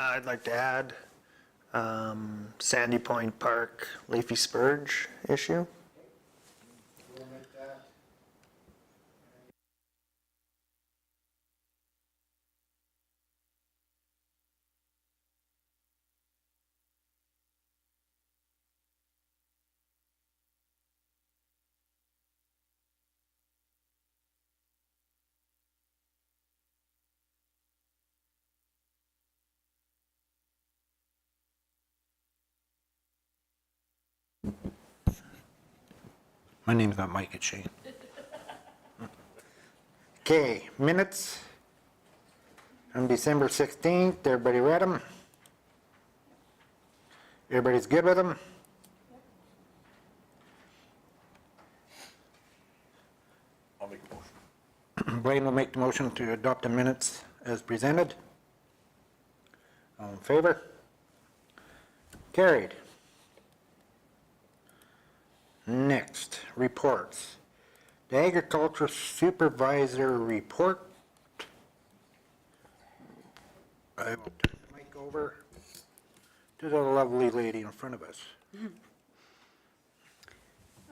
I'd like to add Sandy Point Park leafy spurge issue. We'll make that. My name's not Mike, it's Shane. Okay, minutes on December 16th. Everybody read them? Everybody's good with them? I'll make a motion. Blaine will make the motion to adopt the minutes as presented. All in favor? Carried. Next, reports. The Agriculture Supervisor report. I will turn the mic over to the lovely lady in front of us.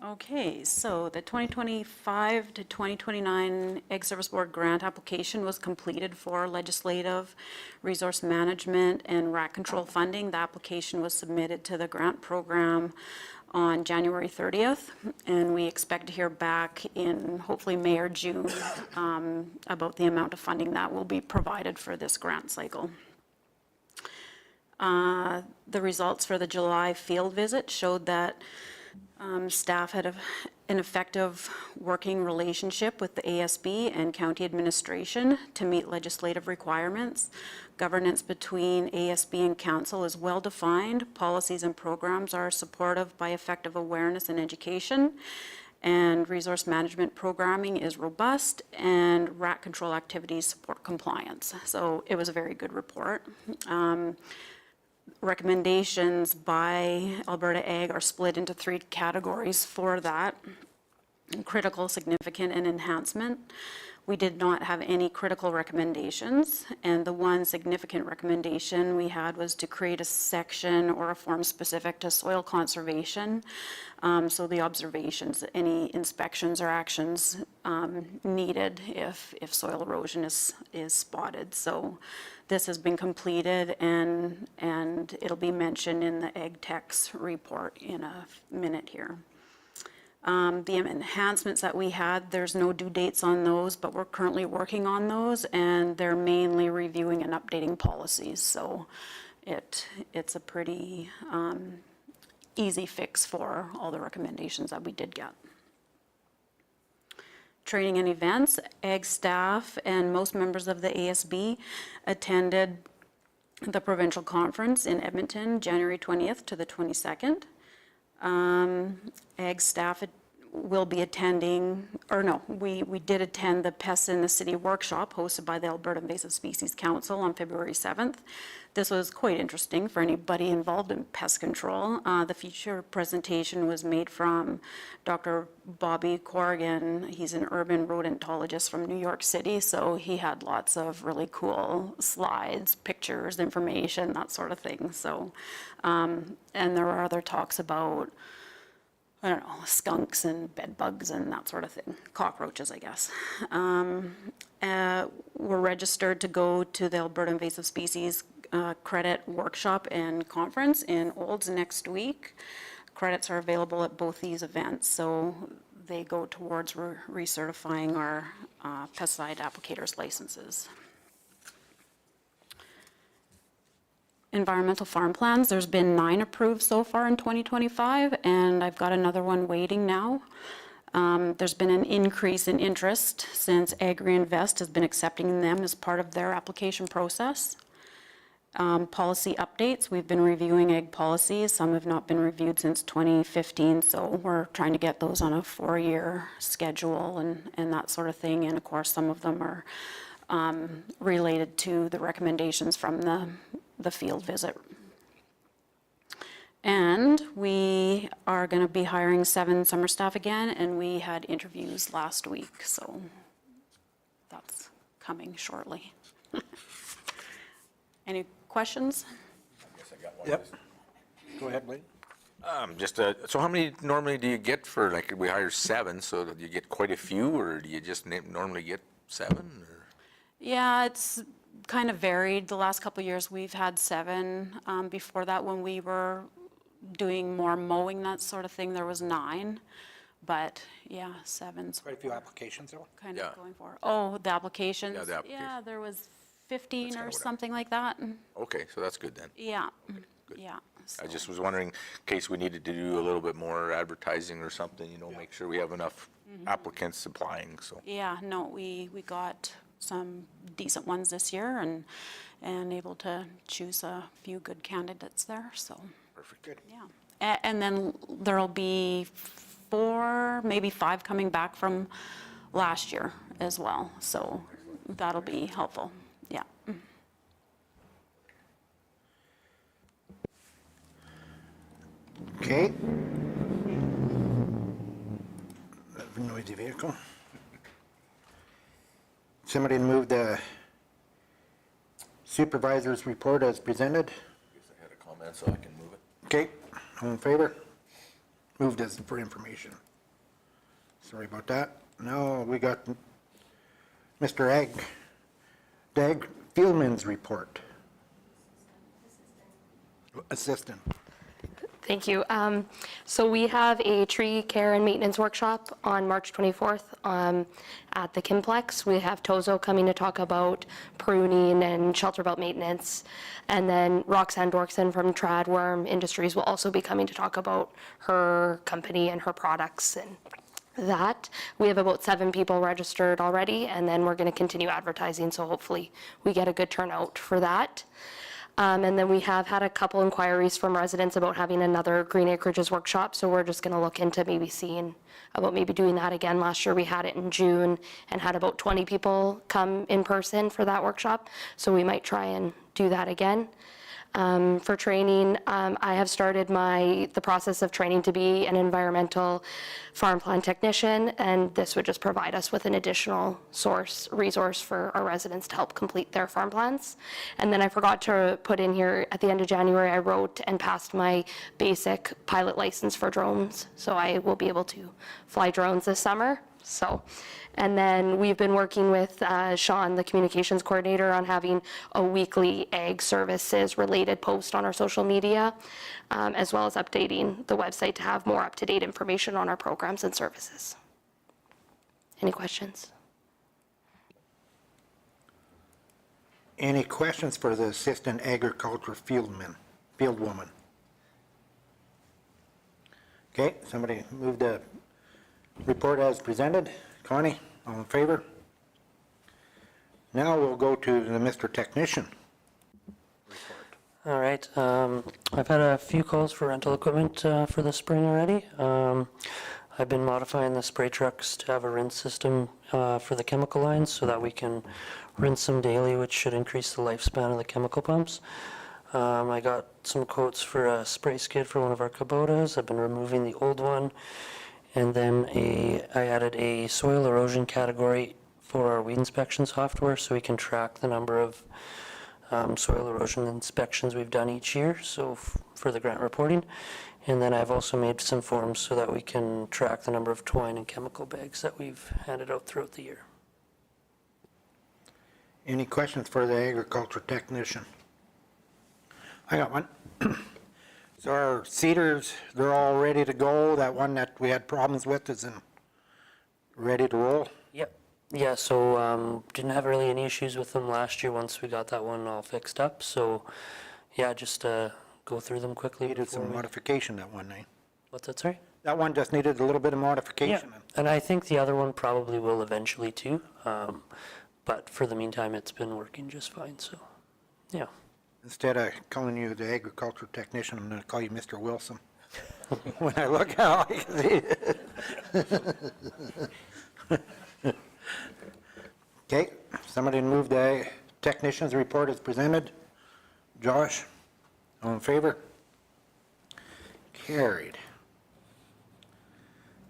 Okay, so the 2025 to 2029 Ag Service Board grant application was completed for legislative, resource management, and rat control funding. The application was submitted to the grant program on January 30th, and we expect to hear back in hopefully May or June about the amount of funding that will be provided for this grant cycle. The results for the July field visit showed that staff had an effective working relationship with the ASB and county administration to meet legislative requirements. Governance between ASB and council is well defined. Policies and programs are supportive by effective awareness and education. And resource management programming is robust, and rat control activities support compliance. So it was a very good report. Recommendations by Alberta Ag are split into 3 categories for that: critical, significant, and enhancement. We did not have any critical recommendations, and the one significant recommendation we had was to create a section or a form specific to soil conservation. So the observations, any inspections or actions needed if soil erosion is spotted. So this has been completed, and it'll be mentioned in the Ag Tech's report in a minute here. The enhancements that we had, there's no due dates on those, but we're currently working on those, and they're mainly reviewing and updating policies. So it's a pretty easy fix for all the recommendations that we did get. Training and events, Ag staff and most members of the ASB attended the provincial conference in Edmonton, January 20th to the 22nd. Ag staff will be attending, or no, we did attend the Pests in the City workshop hosted by the Alberta Invasive Species Council on February 7th. This was quite interesting for anybody involved in pest control. The feature presentation was made from Dr. Bobby Corrigan. He's an urban rodentologist from New York City, so he had lots of really cool slides, pictures, information, that sort of thing. So, and there were other talks about, I don't know, skunks and bed bugs and that sort of thing. Cockroaches, I guess. We're registered to go to the Alberta Invasive Species Credit Workshop and Conference in Olds next week. Credits are available at both these events, so they go towards recertifying our pesticide applicators' licenses. Environmental farm plans, there's been 9 approved so far in 2025, and I've got another one waiting now. There's been an increase in interest since AgriInvest has been accepting them as part of their application process. Policy updates, we've been reviewing ag policies. Some have not been reviewed since 2015, so we're trying to get those on a 4-year schedule and that sort of thing. And of course, some of them are related to the recommendations from the field visit. And we are going to be hiring 7 summer staff again, and we had interviews last week, so that's coming shortly. Any questions? I guess I got one. Yep. Go ahead, Wade. So how many normally do you get for, like, we hire 7, so do you get quite a few, or do you just normally get 7? Or? Yeah, it's kind of varied. The last couple of years, we've had 7. Before that, when we were doing more mowing, that sort of thing, there was 9. But yeah, 7's Quite a few applications, though. kind Yeah. of going for. Oh, the applications? Yeah, the application. Yeah, there was 15 kinda or what I- something like that. Okay, so that's good then. Yeah, Good. yeah. I so- just was wondering, in case we needed to do a little bit more advertising or something, make sure we have enough applicants applying, so. Yeah, no, we got some decent ones this year and able to choose a few good candidates there, so, Perfect. Good. yeah. And then there'll be 4, maybe 5 coming back from last year as well, so that'll be helpful, yeah. Okay. Noisy vehicle. Somebody move the supervisor's report as presented. Guess I had a comment, so I can move it. Okay, all in favor? Moved as for information. Sorry about that. Now we got Mr. Dag Fieldman's report. Assistant. Thank you. So we have a tree care and maintenance workshop on March 24th at the Kimplex. We have Tozo coming to talk about pruning and shelter belt maintenance. And then Roxanne Dorkson from Tradworm Industries will also be coming to talk about her company and her products and that. We have about 7 people registered already, and then we're going to continue advertising, so hopefully we get a good turnout for that. And then we have had a couple inquiries from residents about having another green acreages workshop, so we're just gonna look into maybe seeing about maybe doing that again. Last year we had it in June and had about 20 people come in person for that workshop, so we might try and do that again. For training, I have started the process of training to be an environmental farm plan technician, and this would just provide us with an additional resource for our residents to help complete their farm plans. And then I forgot to put in here, at the end of January, I wrote and passed my basic pilot license for drones, so I will be able to fly drones this summer. So, and then we've been working with Sean, the communications coordinator, on having a weekly ag services related post on our social media, as well as updating the website to have more up-to-date information on our programs and services. Any questions? Any questions for the assistant agriculture fieldwoman? Okay, somebody move the report as presented. Connie, all in favor? Now we'll go to the Mr. Technician. All right, I've had a few calls for rental equipment for the spring already. I've been modifying the spray trucks to have a rinse system for the chemical lines so that we can rinse them daily, which should increase the lifespan of the chemical pumps. I got some quotes for a spray skid for one of our Kubotas. I've been removing the old one. And then I added a soil erosion category for our weed inspection software so we can track the number of soil erosion inspections we've done each year, so for the grant reporting. And then I've also made some forms so that we can track the number of twine and chemical bags that we've handed out throughout the year. Any questions for the agriculture technician? I got one. So our cedars, they're all ready to go. That one that we had problems with is ready to roll. Yep. Yeah, so didn't have really any issues with them last year once we got that one all fixed up. So yeah, just go through them quickly. Needed some modification, that one, eh? What's that, sorry? That one just needed a little bit of Yeah, modification. and I think the other one probably will eventually too. But for the meantime, it's been working just fine, so yeah. Instead of calling you the agriculture technician, I'm going to call you Mr. Wilson. When I look how I can see it. Okay, somebody move the technician's report as presented. Josh, all in favor? Carried.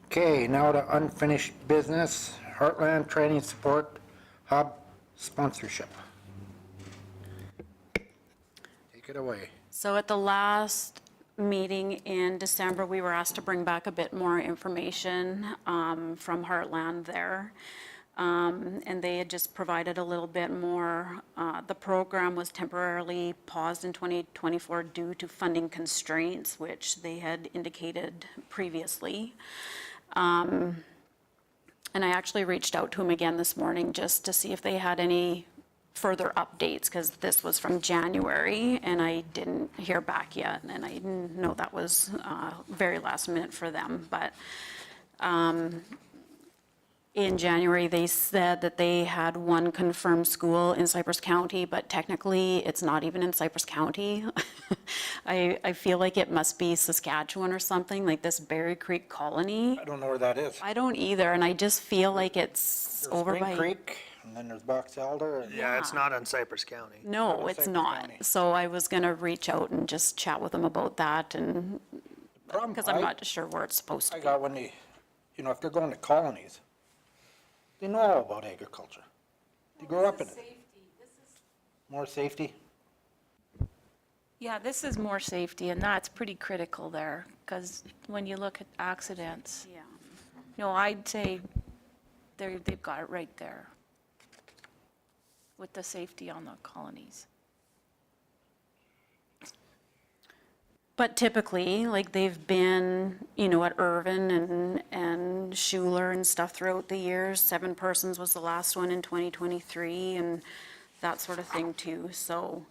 Okay, now to unfinished business, Heartland Training Support Hub sponsorship. away. So at the last meeting in December, we were asked to bring back a bit more information from Heartland there. And they had just provided a little bit more. The program was temporarily paused in 2024 due to funding constraints, which they had indicated previously. And I actually reached out to them again this morning just to see if they had any further updates, because this was from January and I didn't hear back yet. And I know that was very last minute for them, but in January, they said that they had one confirmed school in Cypress County, but technically it's not even in Cypress County. I feel like it must be Saskatchewan or something, like this Berry Creek Colony. I don't know where that is. I don't either, and I just feel like it's There's over Spring by. Creek, and then there's Box Elder. And Yeah, it's not in Cypress County. No, in it's Cypress not. County. So I was gonna reach out and just chat with them about that, and, Problem, because I'm not sure where it's supposed to I be. got when they, if they're going to colonies, they know all about agriculture. They grow up in it. More safety? Yeah, this is more safety, and that's pretty critical there, because when you look at accidents, Yeah. I'd say they've got it right there with the safety on the colonies. But typically, like they've been, at Irvin and Schuler and stuff throughout the years. 7 persons was the last one in 2023 and that sort of thing too. So,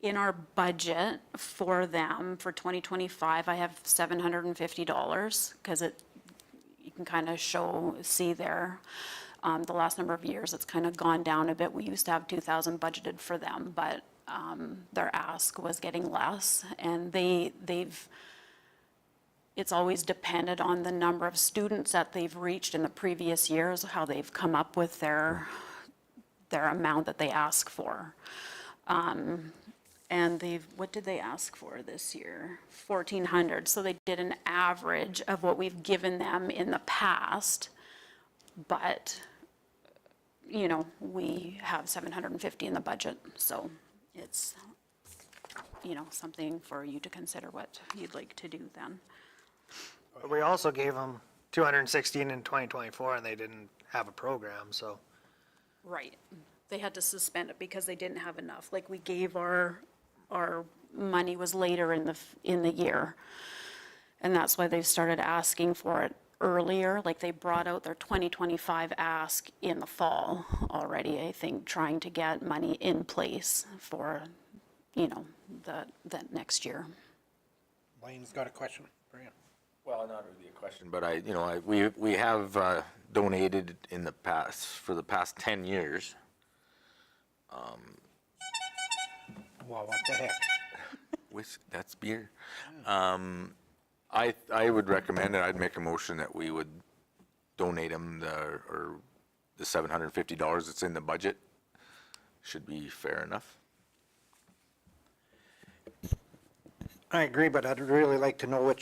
in our budget for them for 2025, I have $750 because you can kind of see there. The last number of years, it's kind of gone down a bit. We used to have 2,000 budgeted for them, but their ask was getting less, and it's always depended on the number of students that they've reached in the previous years, how they've come up with their amount that they ask for. And what did they ask for this year? 1,400. So they did an average of what we've given them in the past, but we have 750 in the budget, so it's, something for you to consider what you'd like to do then. But we also gave them 216 in 2024 and they didn't have a program, so. Right. They had to suspend it because they didn't have enough. Like we gave our money was later in the year. And that's why they've started asking for it earlier. Like they brought out their 2025 ask in the fall already, I think, trying to get money in place for, the next year. Blaine's got a question for you. Well, not really a question, but we have donated in the past, for the past 10 years. Well, what the heck? That's beer. I would recommend, and I'd make a motion that we would donate them the $750 that's in the budget. Should be fair enough. I agree, but I'd really like to know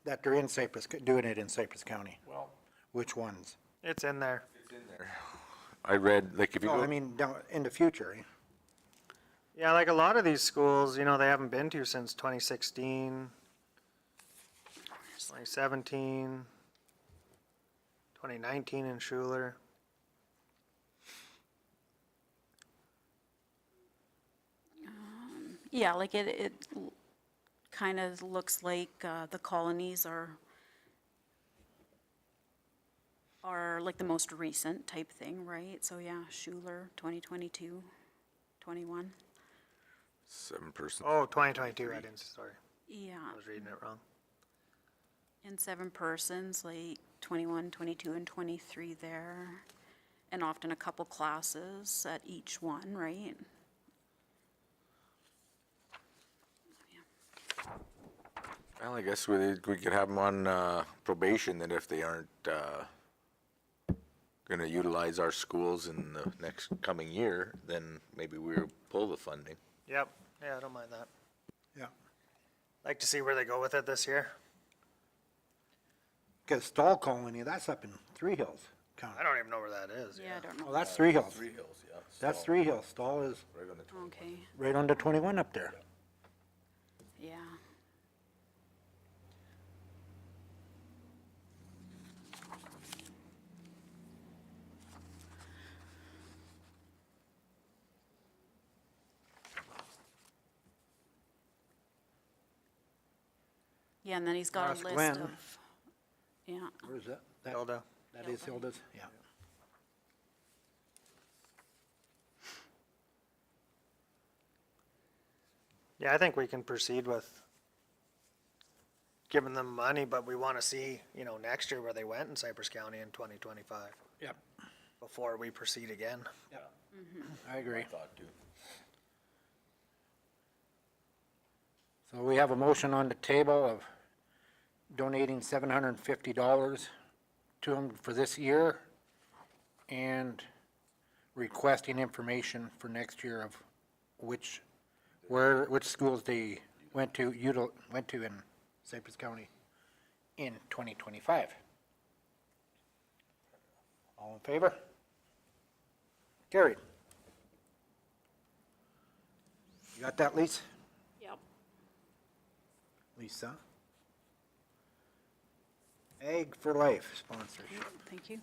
that they're in Cypress, doing it in Cypress County. Well, Which ones? It's in there. it's in there. I read, like, if you Oh, go. I mean, down in the future. Yeah, like a lot of these schools, they haven't been to since 2016, 2017, 2019 in Schuler. Yeah, like it kind of looks like the colonies are like the most recent type thing, right? So yeah, Schuler, 2022, 21. 7-person. Oh, 2022, I didn't, sorry, Yeah, I was reading it wrong. and 7 persons, like 21, 22, and 23 there. And often a couple classes at each one, right? Well, I guess we could have them on probation, that if they aren't going to utilize our schools in the next coming year, then maybe we'll pull the funding. Yep, yeah, I don't mind that. Yeah. Like to see where they go with it this year. Because Stall Colony, that's up in Three Hills. County. I don't even know where that is. Yeah, I don't know. Well, that's Three Hills. Three Hills, yeah. That's So, Three Hills. Stall is right on the 21. Okay, right under 21 up there. yeah. Yeah, and then he's got Ross a list Glen. of, yeah. Where's that? Hilda. That is Hilda's, yeah. Yeah, I think we can proceed with giving them money, but we want to see, next year where they went in Cypress County in 2025 Yep. before we proceed again. Yep. I agree. Thought too. So we have a motion on the table of donating $750 to them for this year and requesting information for next year of which schools they went to in Cypress County in 2025. All in favor? Carried. You got that, Lisa? Yep. Lisa? Egg for Life sponsorship. Thank you.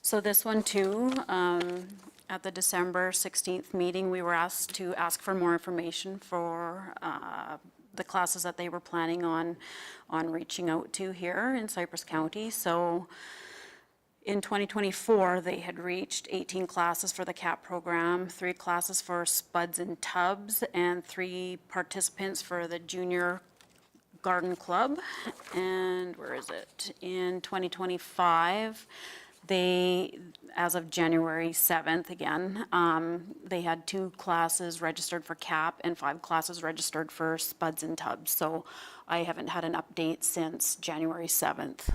So this one too, at the December 16th meeting, we were asked to ask for more information for the classes that they were planning on reaching out to here in Cypress County. So in 2024, they had reached 18 classes for the CAP program, 3 classes for spuds and tubs, and 3 participants for the junior garden club. And where is it? In 2025, they, as of January 7th again, they had 2 classes registered for CAP and 5 classes registered for spuds and tubs. So I haven't had an update since January 7th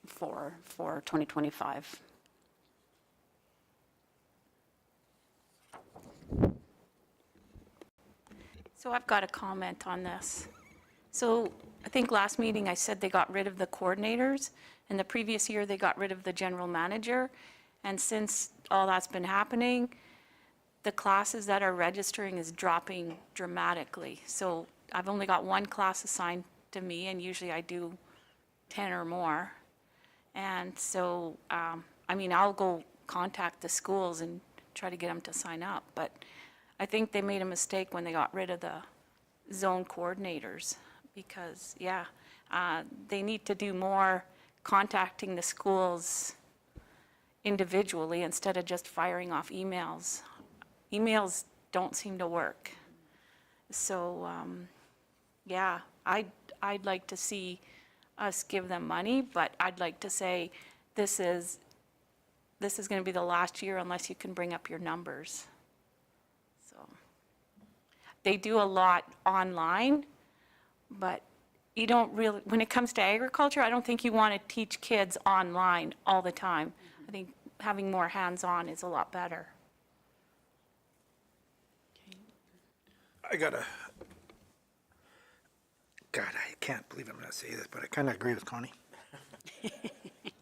for 2025. So I've got a comment on this. So I think last meeting I said they got rid of the coordinators, and the previous year they got rid of the general manager. And since all that's been happening, the classes that are registering is dropping dramatically. So I've only got 1 class assigned to me, and usually I do 10 or more. And so, I'll go contact the schools and try to get them to sign up. But I think they made a mistake when they got rid of the zone coordinators because, they need to do more contacting the schools individually instead of just firing off emails. Emails don't seem to work. So, I'd like to see us give them money, but I'd like to say this is going to be the last year unless you can bring up your numbers. So they do a lot online, but you don't really, when it comes to agriculture, I don't think you want to teach kids online all the time. I think having more hands-on is a lot better. God, I can't believe I'm gonna say this, but I kinda agree with Connie.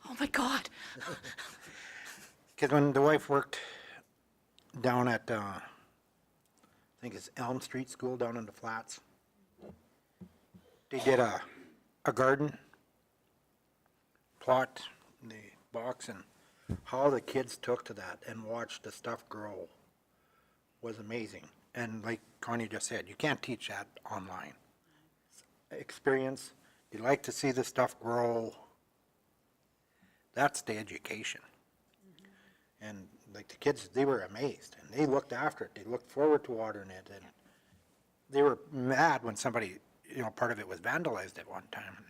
Oh my God. Because when the wife worked down at, I think it's Elm Street School down in the Flats, they did a garden plot in the box, and how the kids took to that and watched the stuff grow was amazing. And like Connie just said, you can't teach that online. Experience, you like to see the stuff grow. That's the education. And like the kids, they were amazed and they looked after it. They looked forward to watering it, and they were mad when somebody, part of it was vandalized at one time.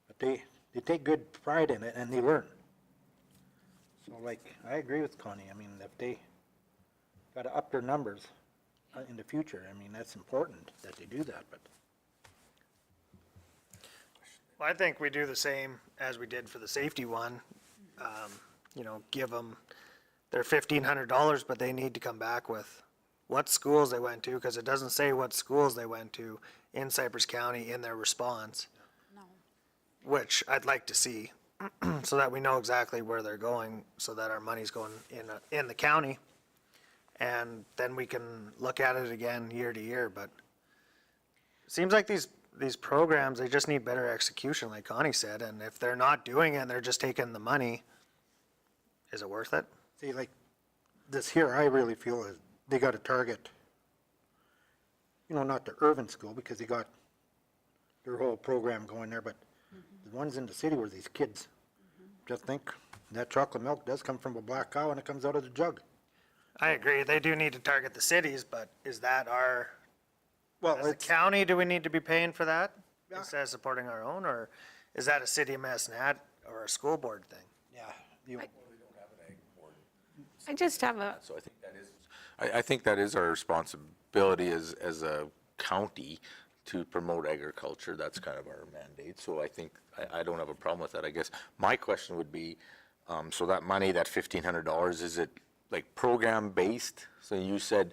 But they take good pride in it and they learn. So like, I agree with Connie. I mean, if they gotta up their numbers in the future, I mean, that's important that they do that, but. Well, I think we do the same as we did for the safety one. Give them their $1,500, but they need to come back with what schools they went to, because it doesn't say what schools they went to in Cypress County in their response. No. which I'd like to see, so that we know exactly where they're going, so that our money's going in the county. And then we can look at it again year to year, but it seems like these programs, they just need better execution, like Connie said, and if they're not doing it and they're just taking the money, is it worth it? See, like, this here, I really feel is they got to target, not the urban school, because they got their whole program going there, but the ones in the city where these kids, just think, that chocolate milk does come from a black cow and it comes out of the jug. I agree, they do need to target the cities, but is that our, Well, as a it's, county, do we need to be paying for that? Yeah. Instead of supporting our own, or is that a city of Medicine or a school board thing? yeah, you, I just have a, So I think that is, I think that is our responsibility as a county to promote agriculture. That's kind of our mandate. So I think, I don't have a problem with that. I guess my question would be, so that money, that $1,500, is it like program-based? So you said,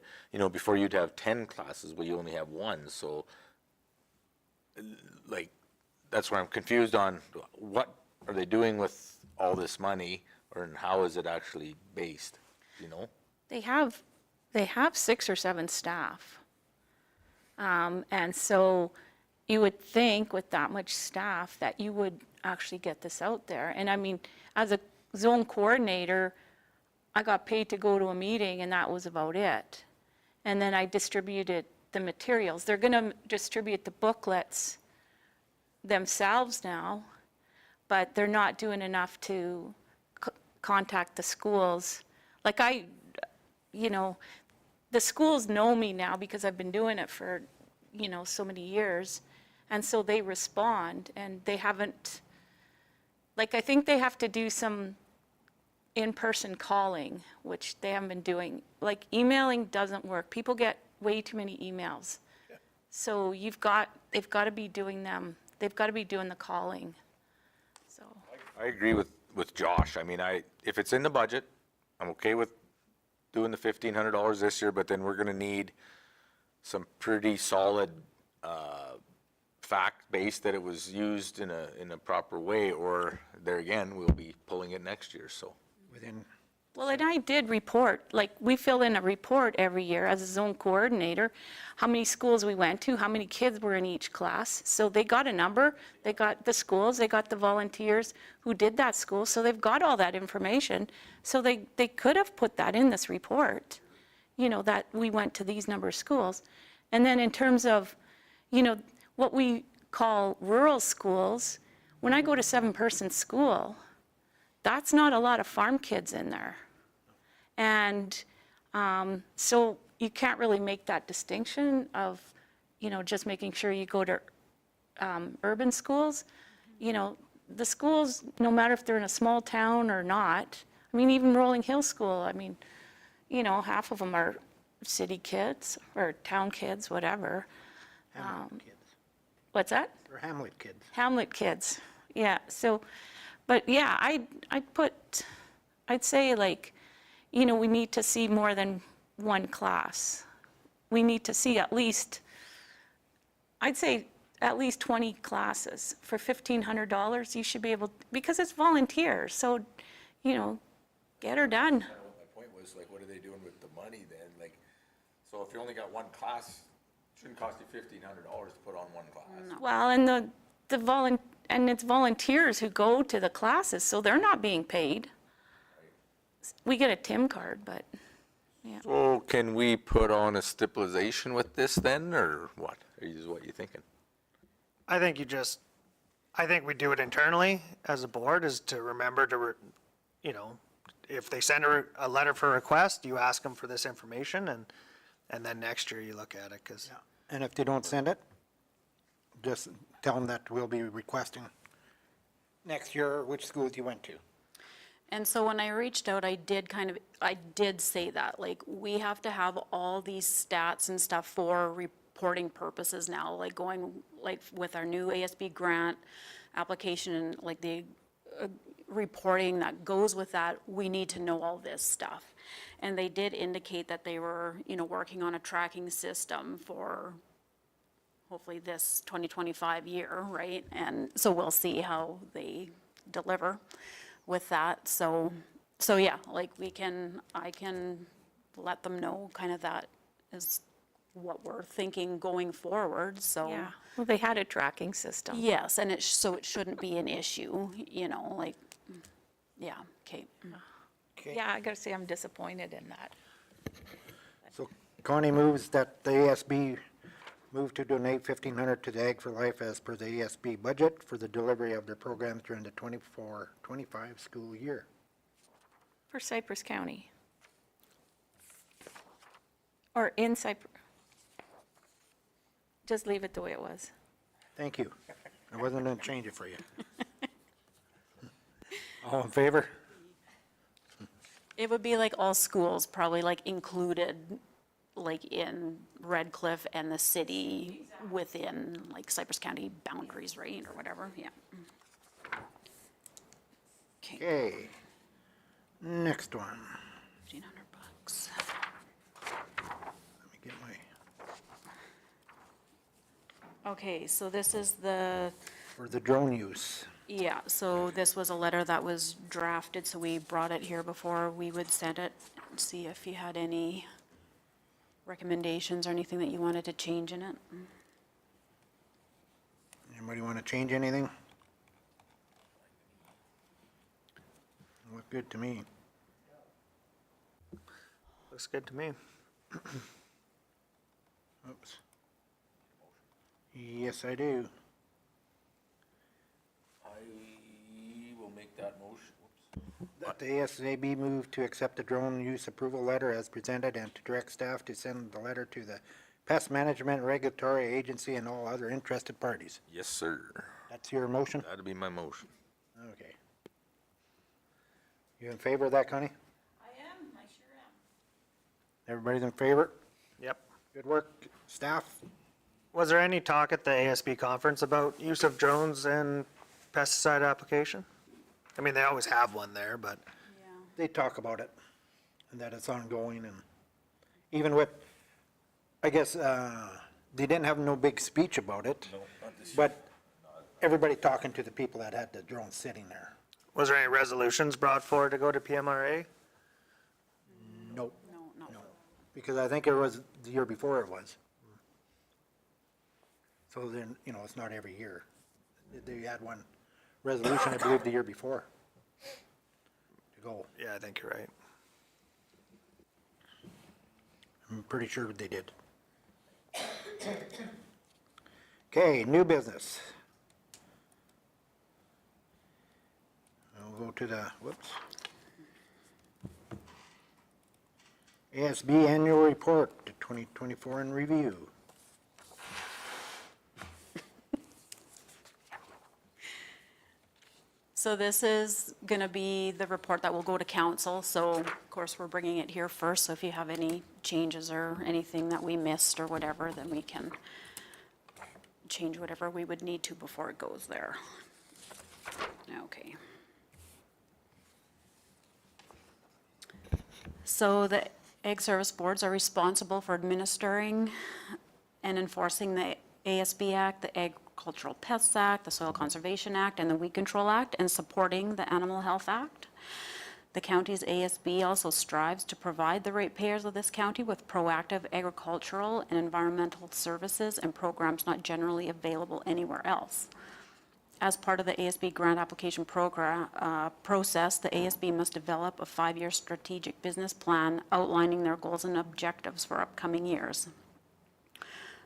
before you'd have 10 classes, but you only have one. So like, that's where I'm confused on what are they doing with all this money, and how is it actually based, they have 6 or 7 staff. And so you would think with that much staff that you would actually get this out there. And I mean, as a zone coordinator, I got paid to go to a meeting and that was about it. And then I distributed the materials. They're going to distribute the booklets themselves now, but they're not doing enough to contact the schools. Like the schools know me now because I've been doing it for, so many years. And so they respond, and they haven't, I think they have to do some in-person calling, which they haven't been doing. Like, emailing doesn't work. People get way too many emails. So they've got to be doing the calling, so. I agree with Josh. I mean, if it's in the budget, I'm okay with doing the $1,500 this year, but then we're gonna need some pretty solid, fact base that it was used in a proper way, or there again, we'll be pulling it next year, so. within, Well, and I did report, we fill in a report every year as a zone coordinator, how many schools we went to, how many kids were in each class. So they got a number, they got the schools, they got the volunteers who did that school, so they've got all that information. So they could have put that in this report, that we went to these number of schools. And then in terms of, what we call rural schools, when I go to 7-person school, that's not a lot of farm kids in there. And so you can't really make that distinction of, just making sure you go to urban schools. The schools, no matter if they're in a small town or not, I mean, even Rolling Hill School, I mean, half of them are city kids or town kids, whatever. Hamlet kids, What's that? or Hamlet kids. Hamlet kids, yeah, so, but yeah, I'd say we need to see more than one class. We need to see I'd say at least 20 classes. For $1,500, you should be able, because it's volunteers, so, get her done. My point was, what are they doing with the money then? So if you only got one class, it shouldn't cost you $1,500 to put on one class. Well, and it's volunteers who go to the classes, so they're not being paid. We get a TIM card, but, yeah. So can we put on a stipulation with this then, or what? Is what you thinking? I think we do it internally as a board, is to remember to, if they send a letter for request, you ask them for this information, and then next year you look at it, because. And if they don't send it, just tell them that we'll be requesting next year which schools you went to. And so when I reached out, I did say that, we have to have all these stats and stuff for reporting purposes now, going, with our new ASB grant application, and the reporting that goes with that, we need to know all this stuff. And they did indicate that they were, working on a tracking system for hopefully this 2025 year, right? And so we'll see how they deliver with that. So yeah, like I can let them know kind of that is what we're thinking going forward, so. Yeah, well, they had a tracking system. Yes, and so it shouldn't be an issue, like, yeah, okay. Yeah, I gotta say, I'm disappointed in that. So Connie moves that the ASB move to donate $1,500 to the Ag for Life as per the ASB budget for the delivery of their programs during the 24-25 school year. For Cypress County. Or in Cypress. Just leave it the way it was. Thank you. I wasn't going to change it for you. All in favor? It would be like all schools, probably like included, like in Red Cliff and the city within like Cypress County boundaries, right, or whatever, yeah. Okay, Okay. Next one. $1,500. Let me get my, Okay, so this is the, for the drone use. yeah, so this was a letter that was drafted, so we brought it here before we would send it, and see if you had any recommendations or anything that you wanted to change in it. Anybody want to change anything? Look good to me. Looks good to me. Oops. Yes, I do. I will make that motion. That the ASAB move to accept the drone use approval letter as presented and to direct staff to send the letter to the Pest Management Regulatory Agency and all other interested parties. Yes, sir. That's your motion? That'd be my motion. Okay. You in favor of that, Connie? I am, I sure am. Everybody's in favor? Yep. Good work, staff. Was there any talk at the ASB conference about use of drones and pesticide application? I mean, they always have one there, but They talk about it and that it's ongoing and even with, I guess, they didn't have no big speech about it. No, not this year. But everybody talking to the people that had the drone sitting there. was there any resolutions brought forward to go to PMRA? Nope. No. Because I think it was the year before it was. So then, it's not every year. They had one resolution, I believe, the year before to go. Yeah, I think you're right. I'm pretty sure they did. Okay, new business. We'll go to the, whoops. ASB Annual Report, 2024 in review. So this is going to be the report that will go to council, so of course we're bringing it here first, so if you have any changes or anything that we missed or whatever, then we can change whatever we would need to before it goes there. Okay. So the Ag Service Boards are responsible for administering and enforcing the ASB Act, the Agricultural Pests Act, the Soil Conservation Act, and the Weed Control Act, and supporting the Animal Health Act. The county's ASB also strives to provide the ratepayers of this county with proactive agricultural and environmental services and programs not generally available anywhere else. As part of the ASB grant application process, the ASB must develop a 5-year strategic business plan outlining their goals and objectives for upcoming years.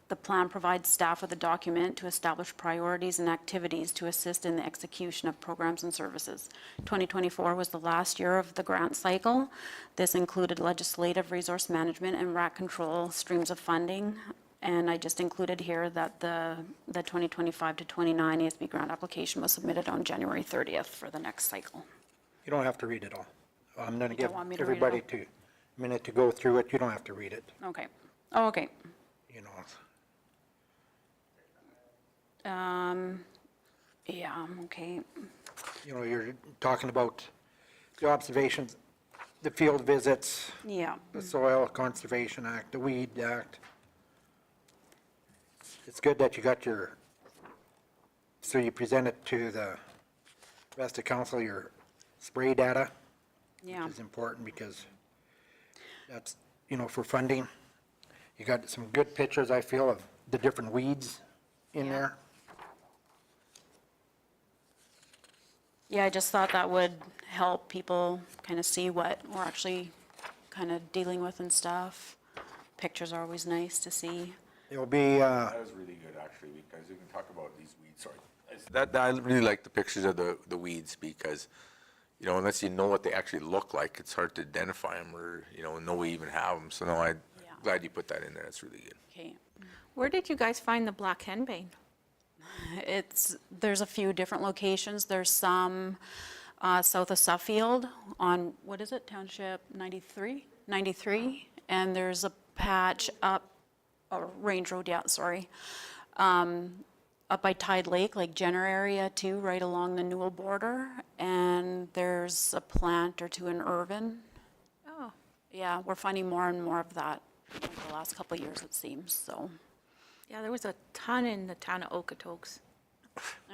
The plan provides staff with a document to establish priorities and activities to assist in the execution of programs and services. 2024 was the last year of the grant cycle. This included legislative, resource management, and rat control streams of funding. And I just included here that the 2025 to 29 ASB grant application was submitted on January 30th for the next cycle. You don't have to read it all. I'm going to give want me to read it everybody a minute to go through it. You don't have to read it, Okay. Oh, okay. you know. Yeah, okay. You're talking about the observations, the field visits, Yeah. the Soil Conservation Act, the Weed Act. it's good that you got so you presented to the rest of council your spray data, Yeah. which is important because that's, for funding. You got some good pictures, I feel, of the different weeds in there. Yeah, I just thought that would help people kind of see what we're actually kind of dealing with and stuff. Pictures are always nice to see. It'll be, That was really good, actually, because we can talk about these weeds, sorry. I really like the pictures of the weeds, because, unless you know what they actually look like, it's hard to identify them or, know we even have them. So no, I'm Yeah. glad you put that in there, that's really good. Okay. Where did you guys find the black henbane? There's a few different locations. There's some south of Suffield on, what is it, Township 93? 93, and there's a patch up, or Range Road, yeah, sorry, up by Tide Lake, like Jenner area too, right along the Newell border, and there's a plant or two in Irvin. Oh, Yeah, we're finding more and more of that over the last couple of years, it seems, so, yeah, there was a ton in the town of Okotoks.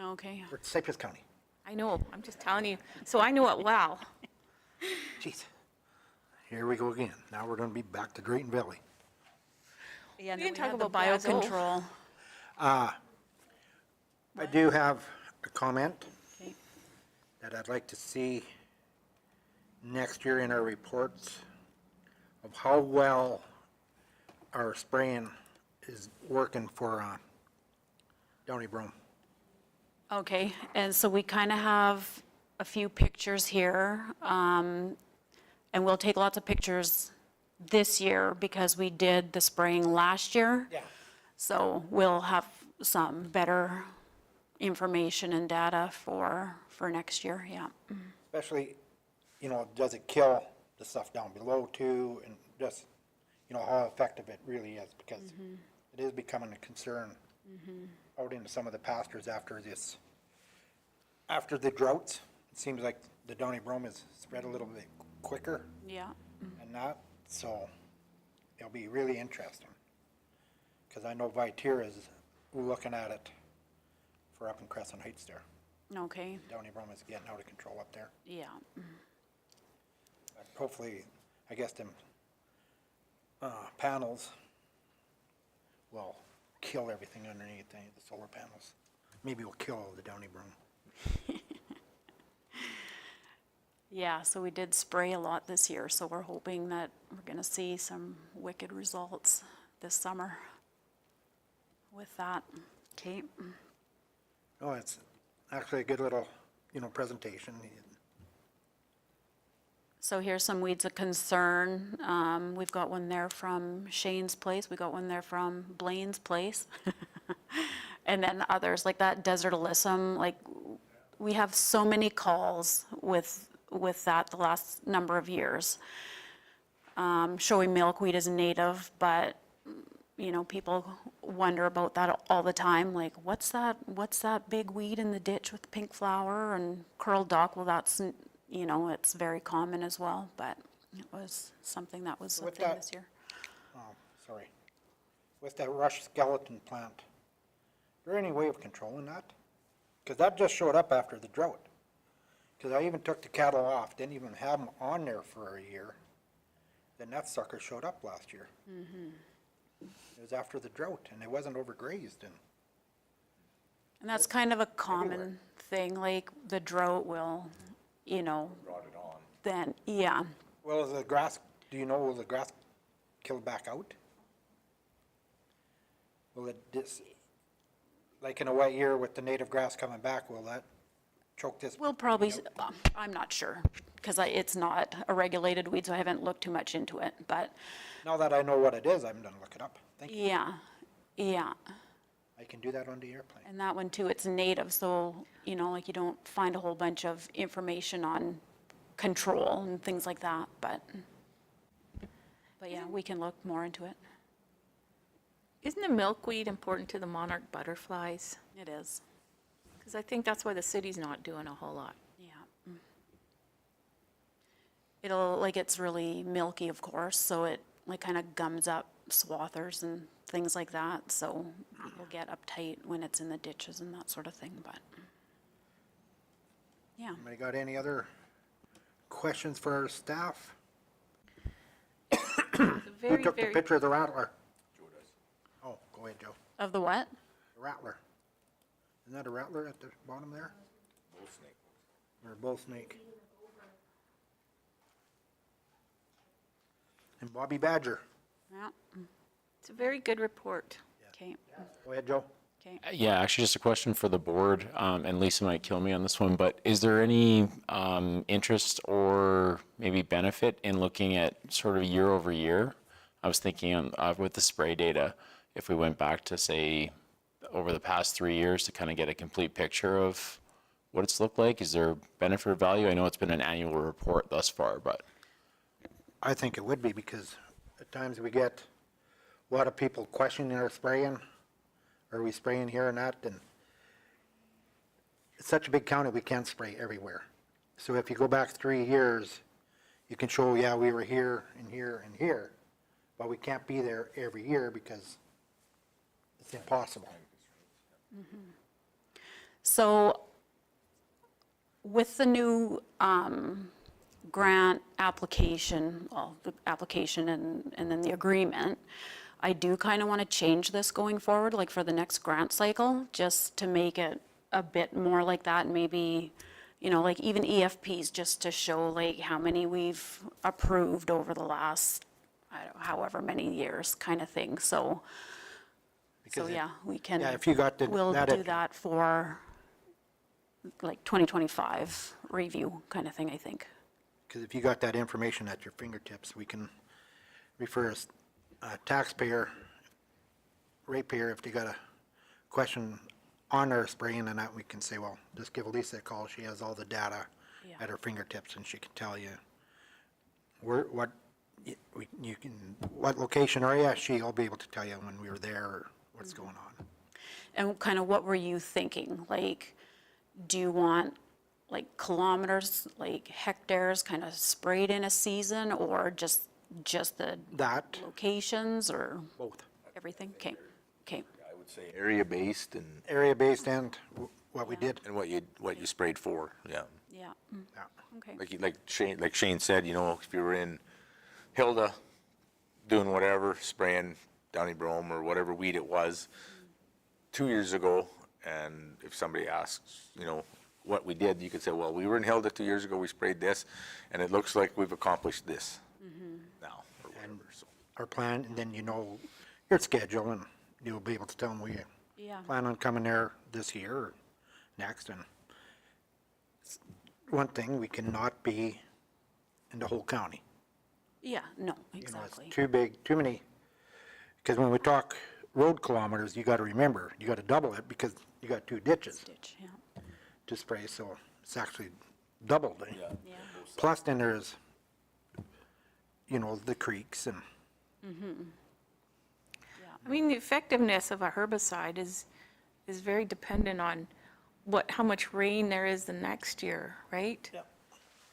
okay. we're Cypress County. I know, I'm just telling you, so I know it well. Jeez. Here we go again. Now we're gonna be back to Drayton Valley. Yeah, and We then can we talk had the about Brazeau. biocontrol. I do have a comment Okay. that I'd like to see next year in our reports of how well our spraying is working for Downey Brome. Okay, and so we kind of have a few pictures here, and we'll take lots of pictures this year because we did the spraying last year. Yeah. So we'll have some better information and data for next year, yeah. Especially, does it kill the stuff down below too, and just, how effective it really is, because it is becoming a concern out into some of the pastures after the droughts. It seems like the Downey Brome is spread a little bit quicker Yeah, and that, so it'll be really interesting. Because I know Viterra is looking at it for up in Crescent Heights there. okay, Downey Brome is getting out of control up there. yeah. But hopefully, I guess them panels will kill everything underneath the solar panels. Maybe it'll kill the Downey Brome. Yeah, so we did spray a lot this year, so we're hoping that we're gonna see some wicked results this summer with that. Okay, Oh, it's actually a good little, presentation. so here's some weeds of concern. We've got one there from Shane's place, we got one there from Blaine's place. And then others, like that desert alyssum, like, we have so many calls with that the last number of years. Showing milkweed as native, but, people wonder about that all the time, like, what's that big weed in the ditch with the pink flower and curled dock? Well, that's, it's very common as well, but it was something that was a With thing that- this year. Oh, sorry. With that rush skeleton plant, is there any way of controlling that? Because that just showed up after the drought. Because I even took the cattle off, didn't even have them on there for a year. Then that sucker showed up last year. It was after the drought, and it wasn't overgrazed, and And that's kind of a common thing, like the drought will, then, yeah. well, is the grass, will the grass kill back out? Will it like in a wet year with the native grass coming back, will that choke this? We'll probably, I'm not sure, because it's not a regulated weed, so I haven't looked too much into it, but, Now that I know what it is, I'm gonna look it up. Thank you. yeah. I can do that on the airplane. And that one too, it's native, so, like you don't find a whole bunch of information on control and things like that, but yeah, we can look more into it. Isn't the milkweed important to the monarch butterflies? It is, Because I think that's why the city's not doing a whole lot. yeah. It's really milky, of course, so it like kind of gums up swathers and things like that, so we'll get uptight when it's in the ditches and that sort of thing, but, yeah. Anybody got any other questions for our staff? It's a Who very, took the very, picture of the rattler? Joe does. Oh, go ahead, Joe. Of the what? The rattler. Isn't that a rattler at the bottom there? Or a bull snake? And Bobby Badger. Yeah, it's a very good report. okay, Go ahead, Joe. okay. Yeah, actually, just a question for the board, and Lisa might kill me on this one, but is there any interest or maybe benefit in looking at sort of year over year? I was thinking with the spray data, if we went back to, say, over the past 3 years to kind of get a complete picture of what it's looked like, is there benefit or value? I know it's been an annual report thus far, but. I think it would be, because at times we get a lot of people questioning our spraying. Are we spraying here and that? And it's such a big county, we can't spray everywhere. So if you go back 3 years, you can show, yeah, we were here and here and here, but we can't be there every year because it's impossible. So with the new grant application, well, the application and then the agreement, I do kind of want to change this going forward, like for the next grant cycle, just to make it a bit more like that, maybe, you know, like even EFPs, just to show like how many we've approved over the last, I don't know, however many years kind of thing, so. So, Because yeah, we can. yeah, if you got the- We'll that do at- that for like 2025 review kind of thing, I think. Because if you got that information at your fingertips, we can refer a taxpayer, ratepayer, if they got a question on our spraying and that, we can say, well, just give Lisa a call. She has all the data Yeah. at her fingertips and she can tell you what location are you? She'll be able to tell you when we were there or what's Mm-hmm. going on. And kind of what were you thinking? Like, do you want like kilometers, like hectares kind of sprayed in a season, or just the That, locations, or both, everything? Okay, okay, I would say area-based and area-based and what we did. what you sprayed for, yeah. yeah, Yeah. okay. Like Shane said, you know, if you were in Hilda doing whatever, spraying Downy Brome or whatever weed it was 2 years ago, and if somebody asks, you know, what we did, you could say, well, we were in Hilda 2 years ago, we sprayed this, and it looks like we've accomplished this now, or whatever, so. Our plan, and then you know your schedule, and you'll be able to tell them we Yeah. plan on coming there this year or next. And one thing, we cannot be in the whole county. Yeah, no, You know, exactly. it's too big, too many, because when we talk road kilometers, you got to remember, you got to double it because you got 2 ditches Ditch, yeah, to spray, so it's actually doubled. yeah, Plus then there's, you know, the creeks and, I mean, the effectiveness of a herbicide is very dependent on how much rain there is the next year, right? Yep.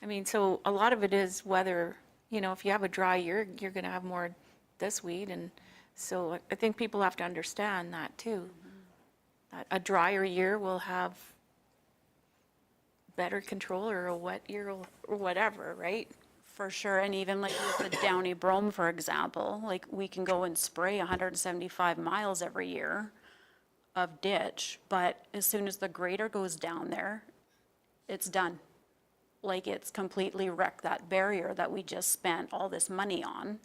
I mean, so a lot of it is whether, you know, if you have a dry year, you're gonna have more this weed, and so I think people have to understand that too. That a drier year will have better control, or a wet year or whatever, right? for sure. And even like with the Downy Brome, for example, like we can go and spray 175 miles every year of ditch, but as soon as the grader goes down there, it's done. Like it's completely wrecked that barrier that we just spent all this money on.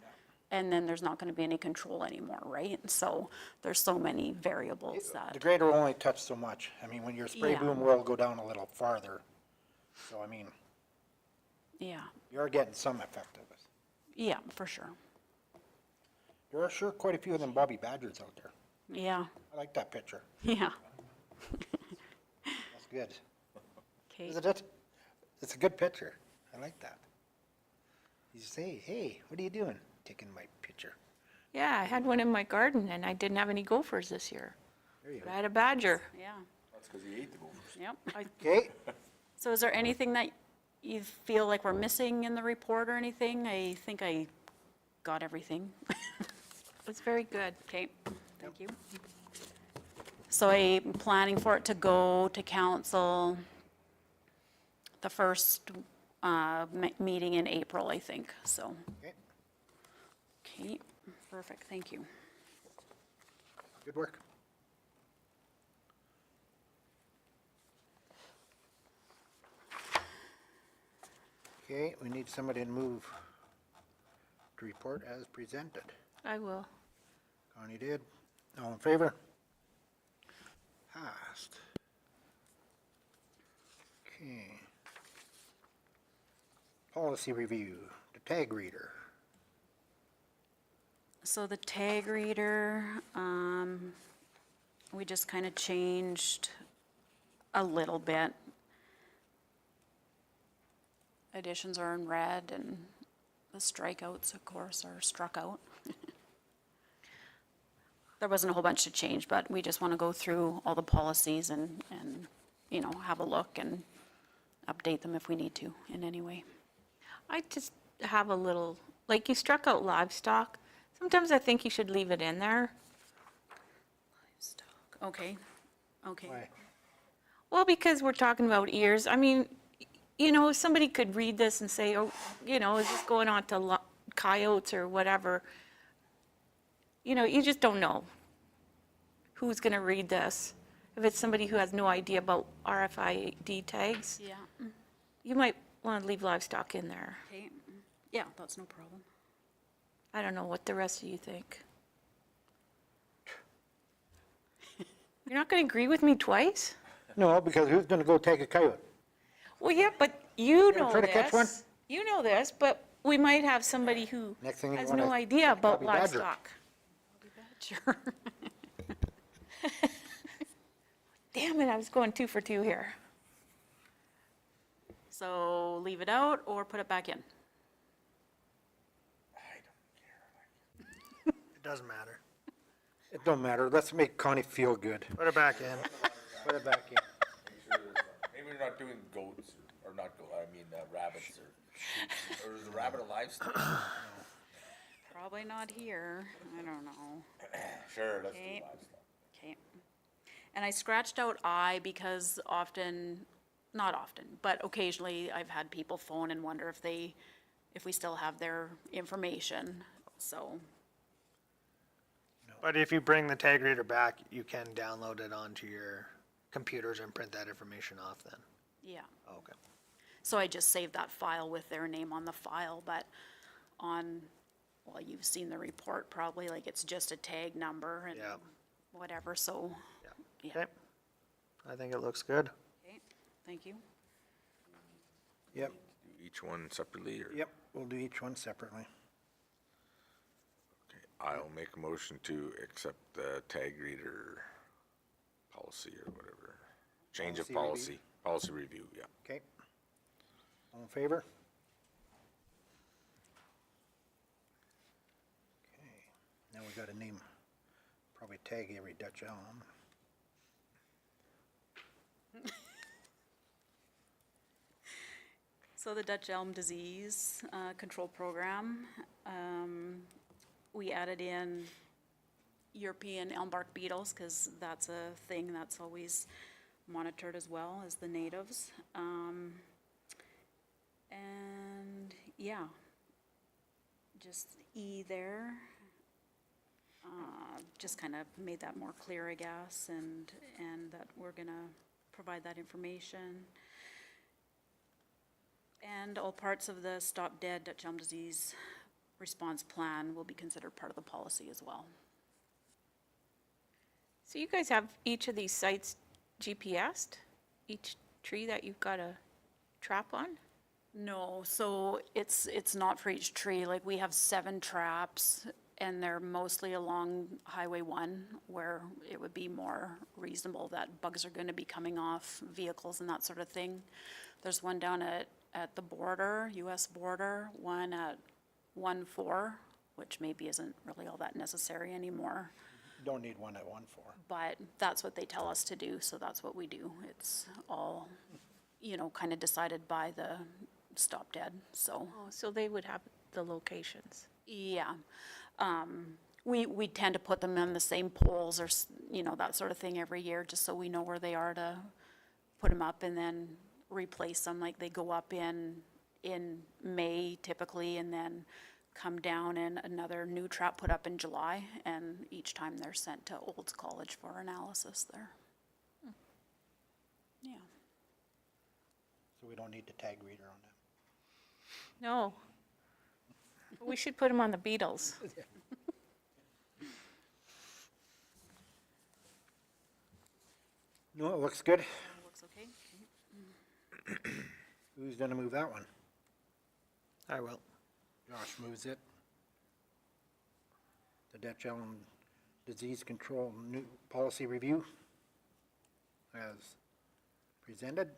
And then there's not gonna be any control anymore, right? So there's so many variables the that, grader will only touch so much. I mean, when your spray Yeah. boom will go down a little farther. So, I mean, yeah, you're getting some effectiveness. yeah, for sure. There are sure quite a few of them Bobby Badgers out there. Yeah, I like that picture. yeah. That's good. Okay, Isn't it? It's a good picture. I like that. You say, hey, what are you doing? Taking my picture. Yeah, I had one in my garden, and I didn't have any gophers this year. There you But go. I had a badger. yeah, That's because he ate the gophers. yep. Okay, So is there anything that you feel like we're missing in the report or anything? I think I got everything. was very good. Okay, thank you. So I'm planning for it to go to council the first meeting in April, I think, so. Okay, Okay, perfect, thank you. good work. Okay, we need somebody to move to report as presented. I will. Connie did. All in favor? Passed. Okay. Policy review, the tag reader. So the tag reader, we just kind of changed a little bit. Additions are in red and the strikeouts, of course, are struck out. There wasn't a whole bunch to change, but we just want to go through all the policies and, you know, have a look and update them if we need to in any way. I just have a little, like you struck out livestock. Sometimes I think you should leave it in there. Okay, okay. Why? Well, because we're talking about ears. I mean, you know, somebody could read this and say, oh, you know, is this going on to coyotes or whatever? You know, you just don't know who's going to read this. If it's somebody who has no idea about RFID tags, Yeah, you might want to leave livestock in there. okay. Yeah, that's no problem. I don't know what the rest of you think. You're not going to agree with me twice? No, because who's gonna go take a coyote? Well, yeah, but you know try to catch one? this. You know this, but we might have somebody who Next thing you has wanna- no idea about Bobby Badger. livestock. Sure. Damn it, I was going 2 for 2 here. So leave it out or put it back in? It doesn't matter. It don't matter, let's make Connie feel good. Put it back in. Put it back in. Maybe we're not doing goats, or not goat, I mean rabbits, or is the rabbit a livestock? Probably not here. I don't know. Sure, let's do Okay. livestock. Okay. And I scratched out I because often, not often, but occasionally I've had people phone and wonder if we still have their information, so. But if you bring the tag reader back, you can download it onto your computers and print that information off then. Yeah, Okay. so I just saved that file with their name on the file, but on, well, you've seen the report probably, like it's just a tag number and Yeah. whatever, so, yeah. Okay. I think it looks good. Okay, thank you. Yep, Do each one separately, or? yep, we'll do each one separately. Okay, I'll make a motion to accept the tag reader policy or whatever. Change of Policy policy review, yeah. Okay. All in favor? Okay, now we gotta name, probably tag every Dutch elm. So the Dutch elm disease control program, we added in European elm bark beetles because that's a thing that's always monitored as well as the natives. And yeah, just E there. Just kind of made that more clear, I guess, and that we're gonna provide that information. And all parts of the Stop Dead Dutch elm disease response plan will be considered part of the policy as well. So you guys have each of these sites GPSed? Each tree that you've got a trap on? No, so it's not for each tree. Like, we have 7 traps, and they're mostly along Highway 1, where it would be more reasonable that bugs are gonna be coming off vehicles and that sort of thing. There's one down at the border, US border, one at 1-4, which maybe isn't really all that necessary anymore. Don't need one at 1-4. But that's what they tell us to do, so that's what we do. It's all, you know, kind of decided by the Stop Dead, so. Oh, so they would have the locations. Yeah, We tend to put them on the same poles or, you know, that sort of thing every year, just so we know where they are to put them up and then replace them. Like they go up in May typically, and then come down and another new trap put up in July, and each time they're sent to Olds College for analysis there. Yeah. So we don't need the tag reader on them. No. We should put them on the Beatles. No, it looks good. Looks okay. Who's gonna move that one? I will. Josh moves it. The Dutch Elm Disease Control New Policy Review as presented.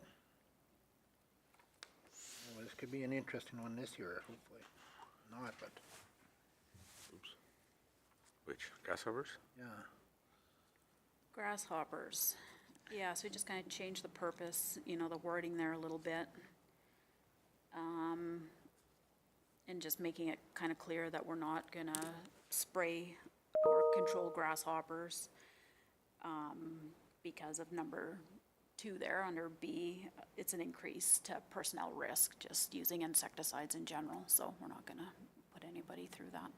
Well, this could be an interesting one this year, hopefully not, but, Which, grasshoppers? yeah. Grasshoppers. Yeah, so we just kind of changed the purpose, you know, the wording there a little bit. And just making it kind of clear that we're not gonna spray or control grasshoppers, because of number 2 there, under B, it's an increase to personnel risk, just using insecticides in general, so we're not gonna put anybody through that.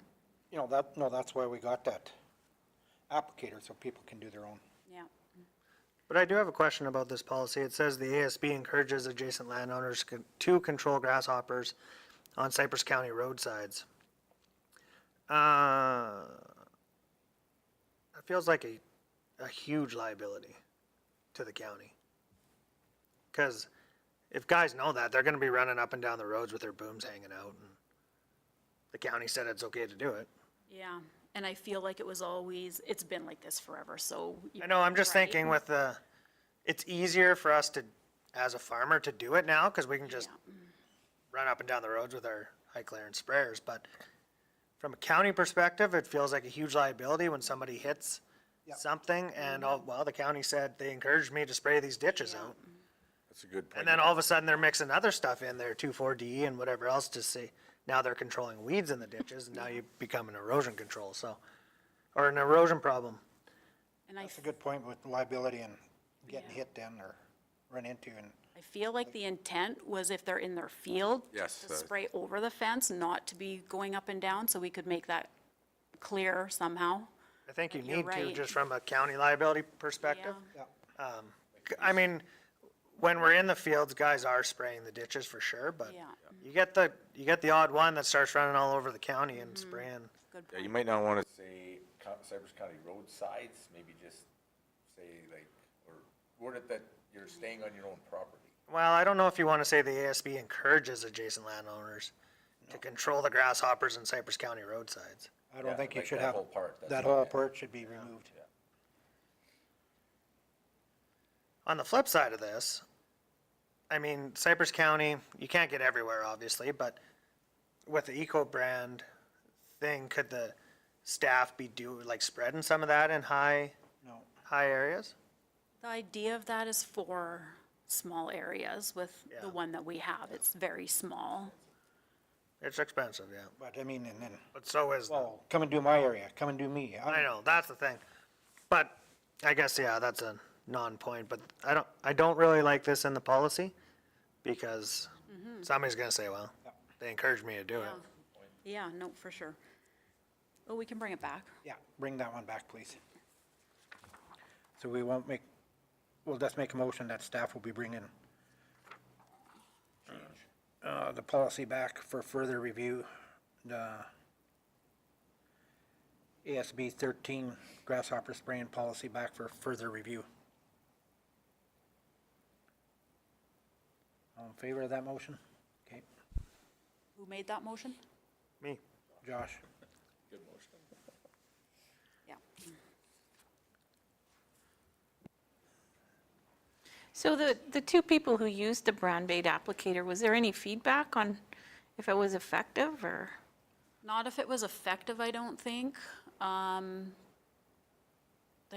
You know, that's why we got that applicator, so people can do their own. Yeah. But I do have a question about this policy. It says the ASB encourages adjacent landowners to control grasshoppers on Cypress County roadsides. That feels like a huge liability to the county. Because if guys know that, they're gonna be running up and down the roads with their booms hanging out, and the county said it's okay to do it. Yeah, and I feel like it's been like this forever, so. I know, I'm just right. thinking with it's easier for us to, as a farmer, to do it now, because we can just run up and down the roads with our high clearance sprayers, but from a county perspective, it feels like a huge liability when somebody hits something, and, well, the county said they encouraged me to spray these ditches out. That's a good point. And then all of a sudden, they're mixing other stuff in there, 2,4-D and whatever else to see. Now they're controlling weeds in the ditches, and now you become an erosion control, so, or an erosion problem. And That's a good point with liability and getting hit then or run into, and I feel like the intent was if they're in their field, Yes, to spray over the fence, not to be going up and down, so we could make that clear somehow. I think you You're need to, right. just from a county liability perspective. yeah. I mean, when we're in the fields, guys are spraying the ditches for sure, but Yeah. you get the odd one that starts running all over the county and spraying. Good Yeah, you point. might not want to say Cypress County roadsides, maybe just say like, or word it that you're staying on your own property. Well, I don't know if you want to say the ASB encourages adjacent landowners to control the grasshoppers in Cypress County roadsides. I don't think you like should that have, whole part, that's that all, whole yeah. part should be removed. On the flip side of this, I mean, Cypress County, you can't get everywhere, obviously, but with the eco brand thing, could the staff be spreading some of that in high No, areas? The idea of that is for small areas with Yeah. the one that we have. It's very small. It's expensive, yeah, but I mean, and then, but so is, well, come and do my area, come and do me. I know, that's the thing. But I guess, yeah, that's a non-point, but I don't really like this in the policy, because somebody's gonna say, well, they encouraged me to do it. Yeah, no, for sure. Oh, we can bring it back. Yeah, bring that one back, please. So we'll just make a motion that staff will be bringing the policy back for further review. The ASB 13 grasshopper spraying policy back for further review. All in favor of that motion? Okay, Who made that motion? Me. Josh? Yeah. So the two people who used the brown bait applicator, was there any feedback on if it was effective or? Not if it was effective, I don't think. I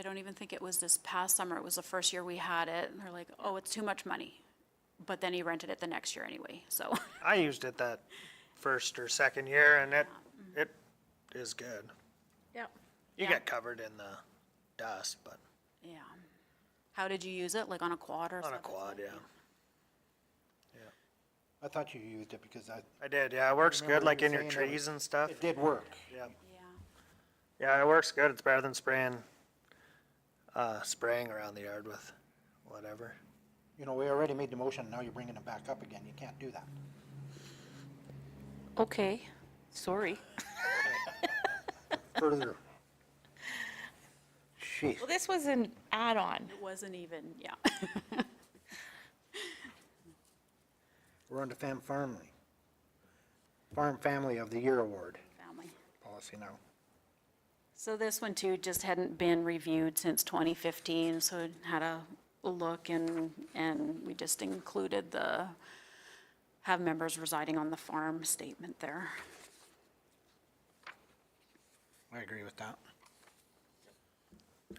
don't even think it was this past summer. It was the first year we had it. And they're like, oh, it's too much money. But then he rented it the next year anyway, so. I used it that first or second year, and it is good. Yep. You Yeah. get covered in the dust, but Yeah. How did you use it? Like on a quad or on something? a quad, yeah. I thought you used it because I did, yeah, it works good remember like you in your saying that trees and stuff. it did work. Yeah, Yeah. yeah, it works good. It's better than spraying around the yard with whatever. You know, we already made the motion, now you're bringing it back up again. You can't do that. Okay, sorry. Further. Jeez. Well, this was an add-on. It wasn't even, yeah. We're on to Farm Family of the Year Award Family. policy now. So this one too just hadn't been reviewed since 2015, so it had a look and we just included the have members residing on the farm statement there. I agree with that.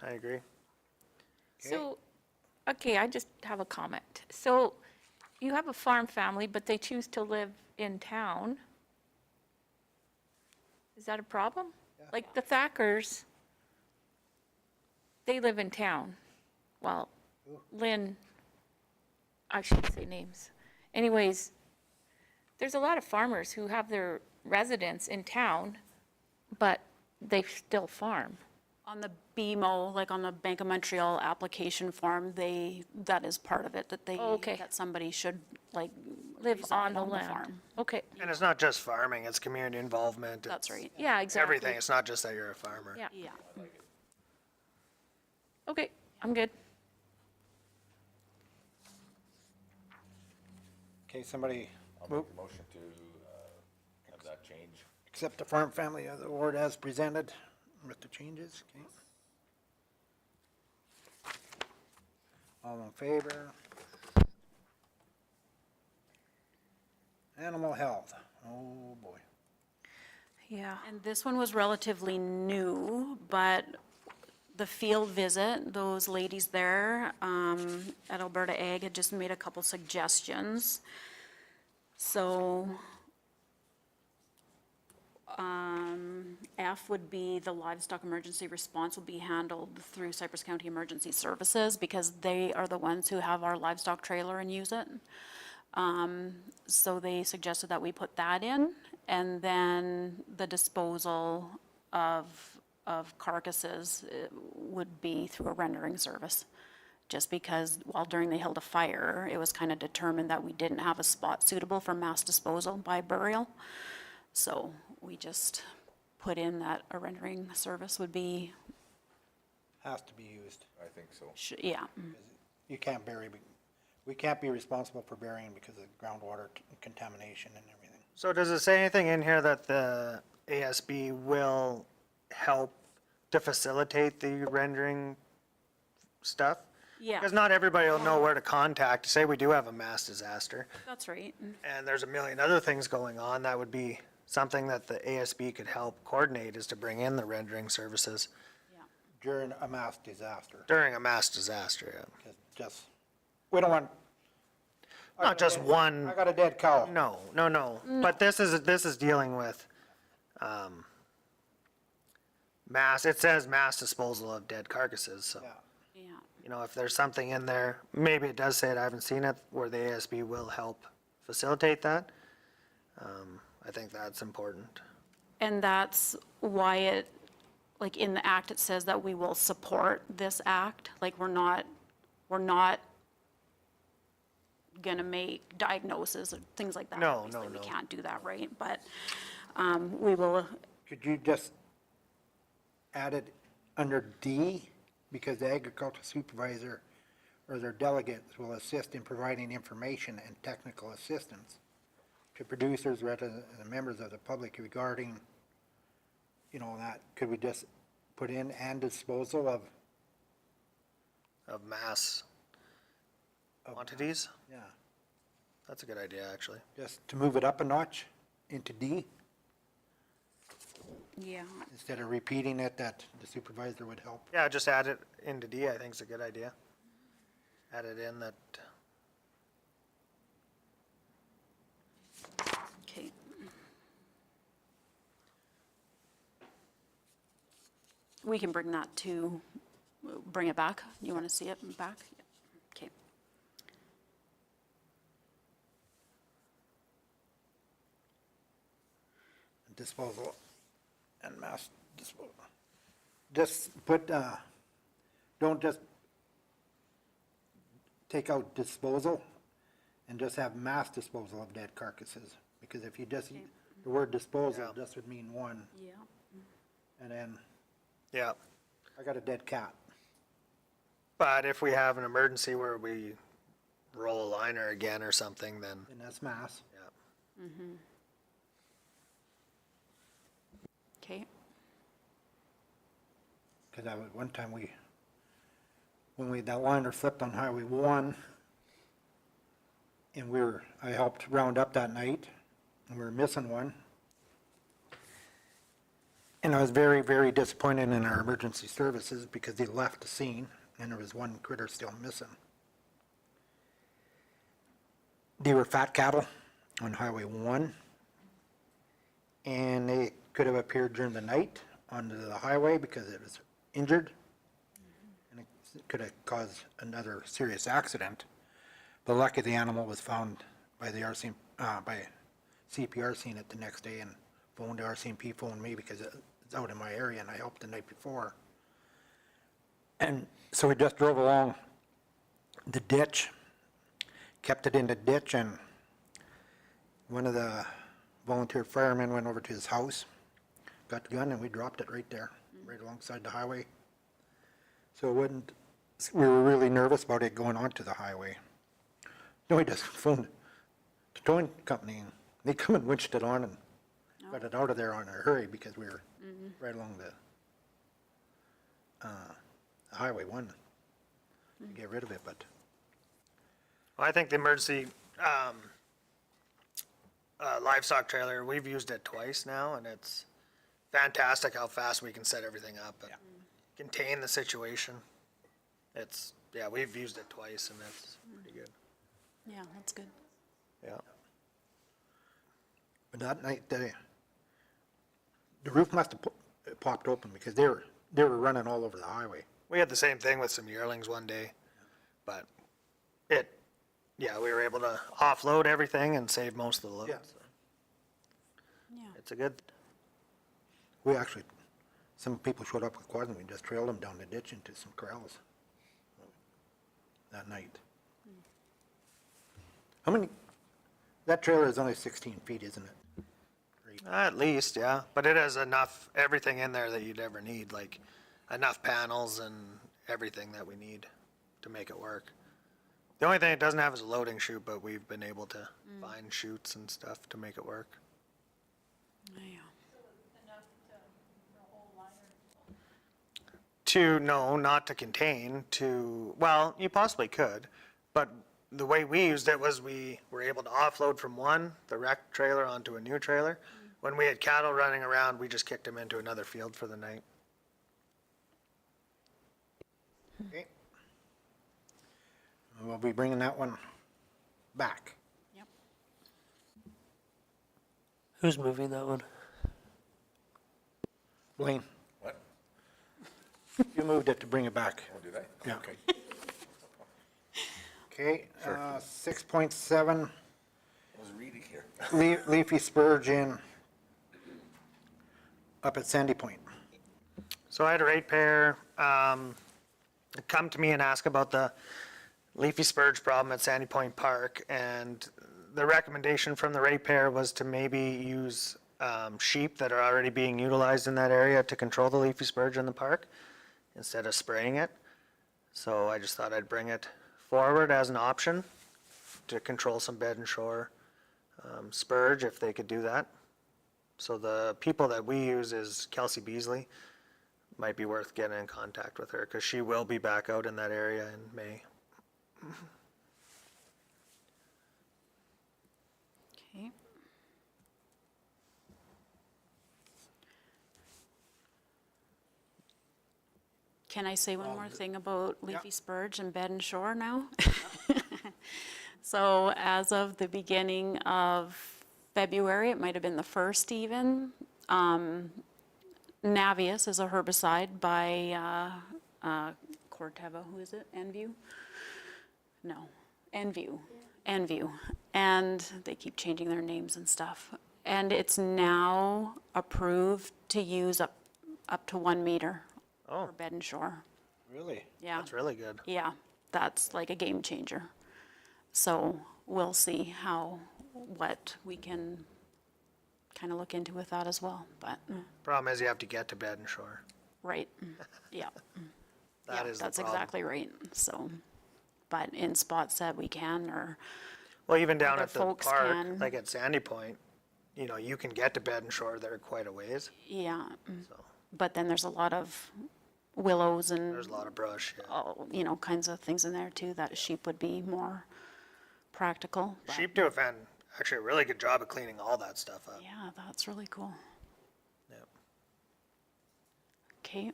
I agree. So, okay, I just have a comment. So you have a farm family, but they choose to live in town. Is that a problem? Like the Thackers, they live in town. Well, Lynn, I shouldn't say names. Anyways, there's a lot of farmers who have their residence in town, but they still farm. On the BMO, like on the Bank of Montreal application form, that is part of it, that Oh, okay. that somebody should like Live on reside the land. farm. Okay, And it's not just farming, it's community involvement. That's it's right. yeah, exactly. Everything, it's not just that you're a farmer. Yeah, Yeah. okay, I'm good. Okay, somebody I'll move, make a motion to have that change. accept the Farm Family of the Award as presented with the changes, okay? All in favor? Animal health, oh boy. Yeah. And this one was relatively new, but the field visit, those ladies there at Alberta Ag had just made a couple suggestions. So F would be the livestock emergency response will be handled through Cypress County Emergency Services because they are the ones who have our livestock trailer and use it. So they suggested that we put that in, and then the disposal of carcasses would be through a rendering service. Just because while during the Hilda fire, it was kind of determined that we didn't have a spot suitable for mass disposal by burial. So we just put in that a rendering service would be, Has to be used. I think so. yeah. You can't bury, we can't be responsible for burying because of groundwater contamination and everything. So does it say anything in here that the ASB will help to facilitate the rendering stuff? Yeah, Because not everybody will know where to contact. Say we do have a mass disaster that's right. and there's a million other things going on, that would be something that the ASB could help coordinate, is to bring in the rendering services During a mass disaster, during a mass disaster. Yeah. just, we don't want. Not just one. I got a dead cow. No, no, no. But this is dealing with, it says mass disposal of dead carcasses, so, Yeah. Yeah. you know, if there's something in there, maybe it does say it, I haven't seen it, where the ASB will help facilitate that. I think that's important. And that's why it, like in the act, it says that we will support this act. Like we're not gonna make diagnoses or things like that. No, Obviously, no, We no. can't do that, right? But we will, Could you just add it under D? Because the agricultural supervisor or their delegates will assist in providing information and technical assistance to producers, residents, and members of the public regarding, you know, that, could we just put in and disposal of, Of mass quantities, yeah, that's a good idea, actually. just to move it up a notch into D? yeah. Instead of repeating it, that the supervisor would help. Yeah, just add it into D, I think is a good idea. Add it in that, Okay. We can bring that to, bring it back. You want to see it back? Okay. Disposal and mass disposal. Just put, don't just take out disposal and just have mass disposal of dead carcasses. Because if you just, the word disposal Yeah. just would mean one, Yeah. and then Yeah. I got a dead cat. But if we have an emergency where we roll a liner again or something, then, And that's mass. yeah. Okay. Because one time when that liner flipped on Highway 1, and I helped round up that night, and we were missing one. And I was very, very disappointed in our emergency services because they left the scene, and there was one critter still missing. They were fat cattle on Highway 1, and they could have appeared during the night onto the highway because it was injured, and it could have caused another serious accident. But lucky the animal was found by the by CPR seen it the next day and phoned RCMP, phoned me because it's out in my area and I helped the night before. And so we just drove along the ditch, kept it in the ditch, and one of the volunteer firemen went over to his house, got the gun, and we dropped it right there, right alongside the highway. So we were really nervous about it going onto the highway. No, we just phoned the towing company, and they come and winched it on and got it out of there in a hurry because we were right along the Highway 1 to get rid of it, but Well, I think the emergency, livestock trailer, we've used it twice now, and it's fantastic how fast we can set everything up and contain the situation. Yeah, we've used it twice, and that's pretty good. Yeah, that's good. Yeah. But that night, the roof must have popped open because they were running all over the highway. We had the same thing with some yearlings one day, but we were able to offload everything and save most of the load. Yeah. So Yeah. it's a good, We actually, some people showed up with quads and we just trailed them down the ditch into some corrals that night. How many, that trailer is only 16 feet, isn't it? at least, yeah, but it has everything in there that you'd ever need, like enough panels and everything that we need to make it work. The only thing it doesn't have is a loading chute, but we've been able to find chutes and stuff to make it work. Yeah. No, not to contain, well, you possibly could, but the way we used it was we were able to offload from the wrecked trailer onto a new trailer. When we had cattle running around, we just kicked them into another field for the night. Okay. We'll be bringing that one back. Yep. Who's moving that one? Blaine, What? you moved it to bring it back. Oh, did I? Yeah. Okay. Okay, 6.7, I was reading here. leafy spurge up at Sandy Point. So I had a ratepayer come to me and ask about the leafy spurge problem at Sandy Point Park, and the recommendation from the ratepayer was to maybe use sheep that are already being utilized in that area to control the leafy spurge in the park instead of spraying it. So I just thought I'd bring it forward as an option to control some bed and shore spurge if they could do that. So the people that we use is Kelsey Beasley. Might be worth getting in contact with her because she will be back out in that area in May. Okay. Can I say one more thing about leafy spurge and bed and shore now? So as of the beginning of February, it might have been the 1st even, Navius is a herbicide by Corteva, who is it? Enview? No, Enview. Enview. And they keep changing their names and stuff. And it's now approved to use up to 1 meter for bed and shore. Really? Yeah. That's really good. Yeah, that's like a game changer. So we'll see what we can kind of look into with that as well, but, Problem is you have to get to bed and shore. right, yeah. That Yeah, is the that's problem. exactly right, so, but in spots that we can, or, Well, even down Other at the folks park, can. like at Sandy Point, you know, you can get to bed and shore there quite a ways. yeah. So But then there's a lot of willows and, there's a lot of brush. Yeah. you know, kinds of things in there too, that sheep would be more practical. but- Sheep do actually a really good job of cleaning all that stuff up. Yeah, that's really cool. Yep. Okay,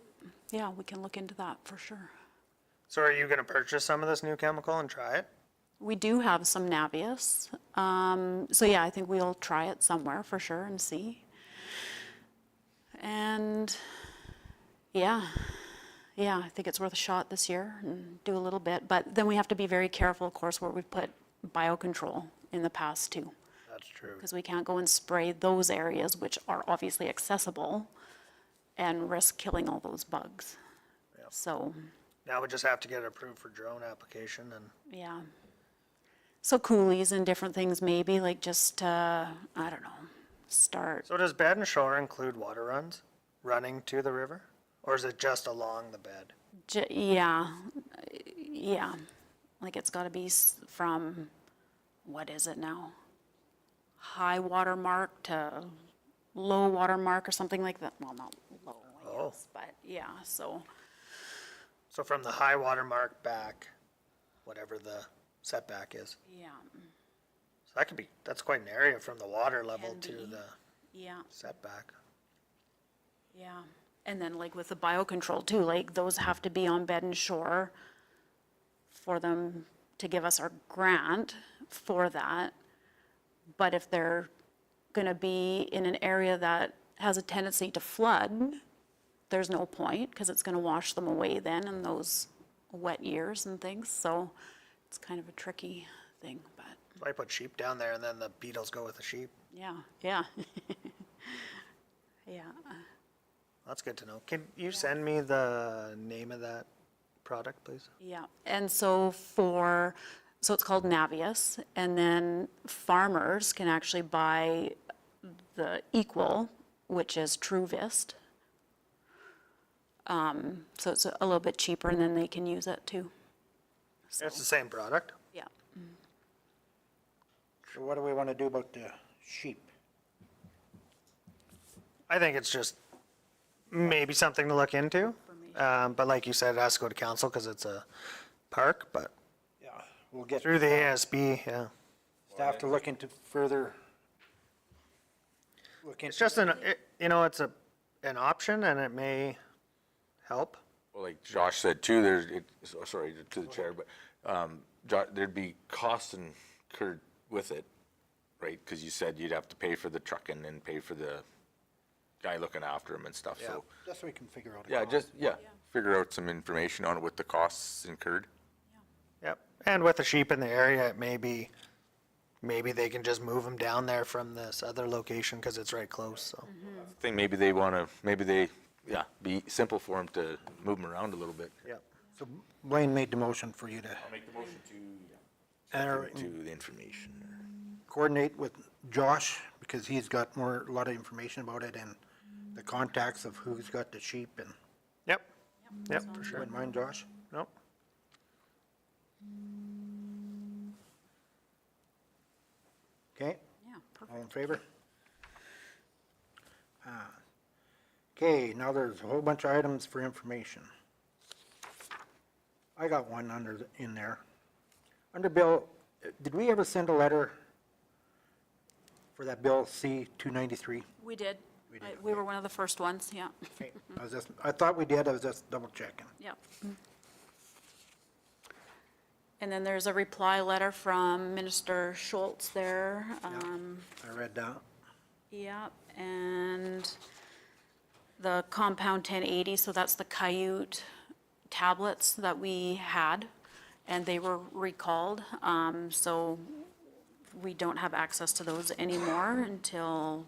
yeah, we can look into that for sure. So are you gonna purchase some of this new chemical and try it? We do have some Navius. So yeah, I think we'll try it somewhere for sure and see. And yeah, I think it's worth a shot this year and do a little bit. But then we have to be very careful, of course, where we put biocontrol in the past too. That's true. Because we can't go and spray those areas which are obviously accessible and risk killing all those bugs. Yep. So, Now we just have to get it approved for drone application and yeah. So coolies and different things maybe, like just, I don't know, start. so does bed and shore include water runs running to the river? Or is it just along the bed? Yeah, like it's gotta be from, what is it now? High water mark to low water mark or something like that, well, not low, I guess, but yeah, so, So from the high water mark back, whatever the setback is. yeah, So that's quite an area from the water level Can to be. the yeah, setback. yeah. And then like with the biocontrol too, like those have to be on bed and shore for them to give us our grant for that. But if they're gonna be in an area that has a tendency to flood, there's no point, because it's gonna wash them away then in those wet years and things, so it's kind of a tricky thing, but, So I put sheep down there and then the beetles go with the sheep. yeah. Yeah, That's good to know. Can you send me the name of that product, please? yeah, and so so it's called Navius, and then farmers can actually buy the equal, which is TrueVist. So it's a little bit cheaper, and then they can use it too. So, It's the same product? yeah. So what do we want to do about the sheep? I think it's just maybe something to look into. But like you said, it has to go to council because it's a park, but Yeah, we'll get through the ASB, yeah. staff to look into further. It's just it's an option and it may help. Well, like Josh said too, sorry to the chair, but there'd be costs incurred with it, right? Because you said you'd have to pay for the trucking and pay for the guy looking after him and stuff, so. Just so we can figure out. Yeah, figure out some information on what the costs incurred. Yep. And with the sheep in the area, it maybe they can just move them down there from this other location because it's right close, so. I think be simple for them to move them around a little bit. Yep. So Blaine made the motion for you to Make the motion enter, to the information. coordinate with Josh, because he's got a lot of information about it and the contacts of who's got the sheep, and Yep, for sure. wouldn't mind, Josh? Nope. Okay, Yeah, perfect. all in favor? Okay, now there's a whole bunch of items for information. I got one in there. Under Bill, did we ever send a letter for that Bill C-293? We did. We did, We were one of the first ones, yeah. I thought we did, I was just double checking. Yep. And then there's a reply letter from Minister Schultz there. I read that. Yeah, and the compound 1080, so that's the Coyote tablets that we had, and they were recalled. So we don't have access to those anymore until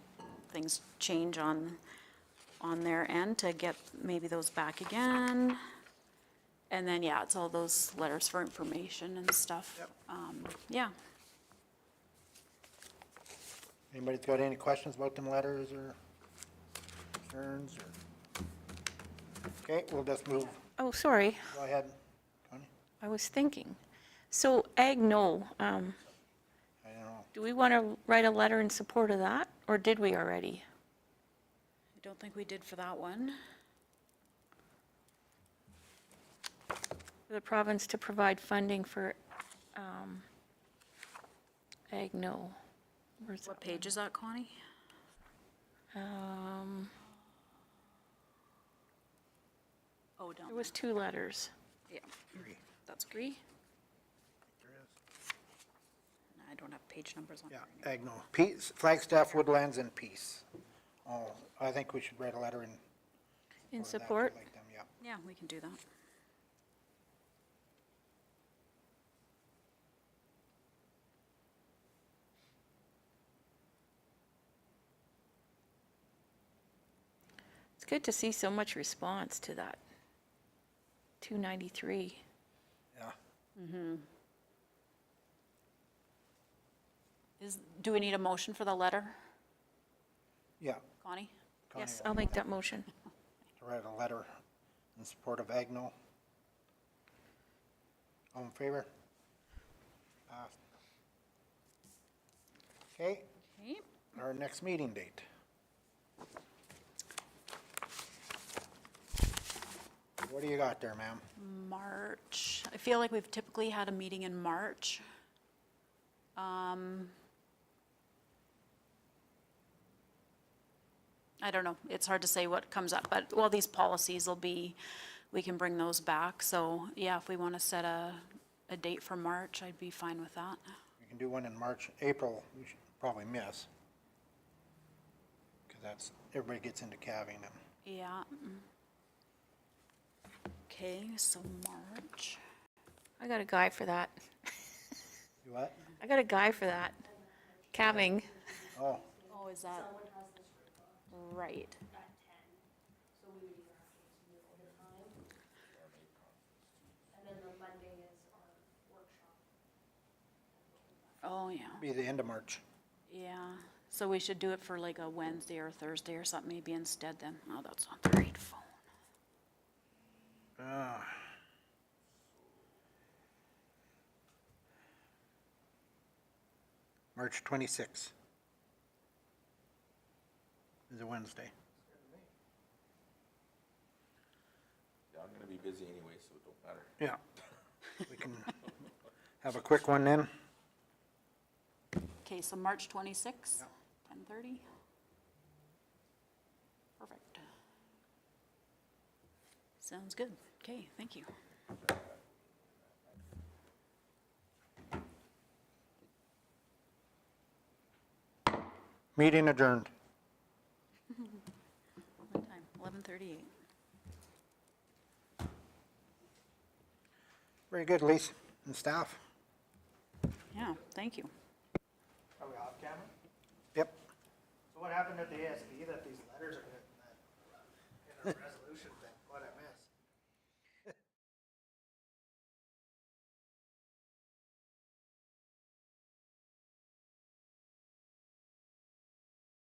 things change on their end to get maybe those back again. And then, yeah, it's all those letters for information and stuff. Yeah. Anybody's got any questions about them letters or concerns or? Okay, we'll just move. Oh, sorry, Go ahead, Connie. I was thinking. So ag no, I don't know. do we want to write a letter in support of that, or did we already? I don't think we did for that one. For the province to provide funding for ag no. Where's What that page is that, Connie? one? Oh, down There was 2 letters. there. Yeah, that's great. 3? I don't have page numbers on Yeah, here. Agno, Peace, Flagstaff, Woodlands, and Peace. Oh, I think we should write a letter in. In for that, support? like them, yeah. Yeah, we can do that. It's good to see so much response to that 293. Yeah. Do we need a motion for the letter, Yeah, Connie? Connie Yes, will I'll make that motion. to write a letter in support of Agno. All in favor? Passed. Okay, Okay. our next meeting date. What do you got there, ma'am? March. I feel like we've typically had a meeting in March. I don't know. It's hard to say what comes up, but, well, these policies will be, we can bring those back. So, yeah, if we want to set a date for March, I'd be fine with that. We can do one in March. April, we should probably miss. Because that's, everybody gets into calving and. Yeah. Okay, so March. I got a guy for that. You what? I got a guy for that. Calving. Oh, Oh, is that? Right. Oh, yeah. be the end of March. Yeah, so we should do it for like a Wednesday or Thursday or something maybe instead then. Oh, that's not the right phone. March 26th is a Wednesday. Yeah, I'm gonna be busy anyway, so it don't matter. Yeah. We can have a quick one then. Okay, so March 26th, 10:30. Perfect. Sounds good. Okay, thank you. Meeting adjourned. What time? 11:38. Very good, Lisa and staff. Yeah, thank you. Are we off camera? Yep. So what happened at the ASB that these letters are getting, in our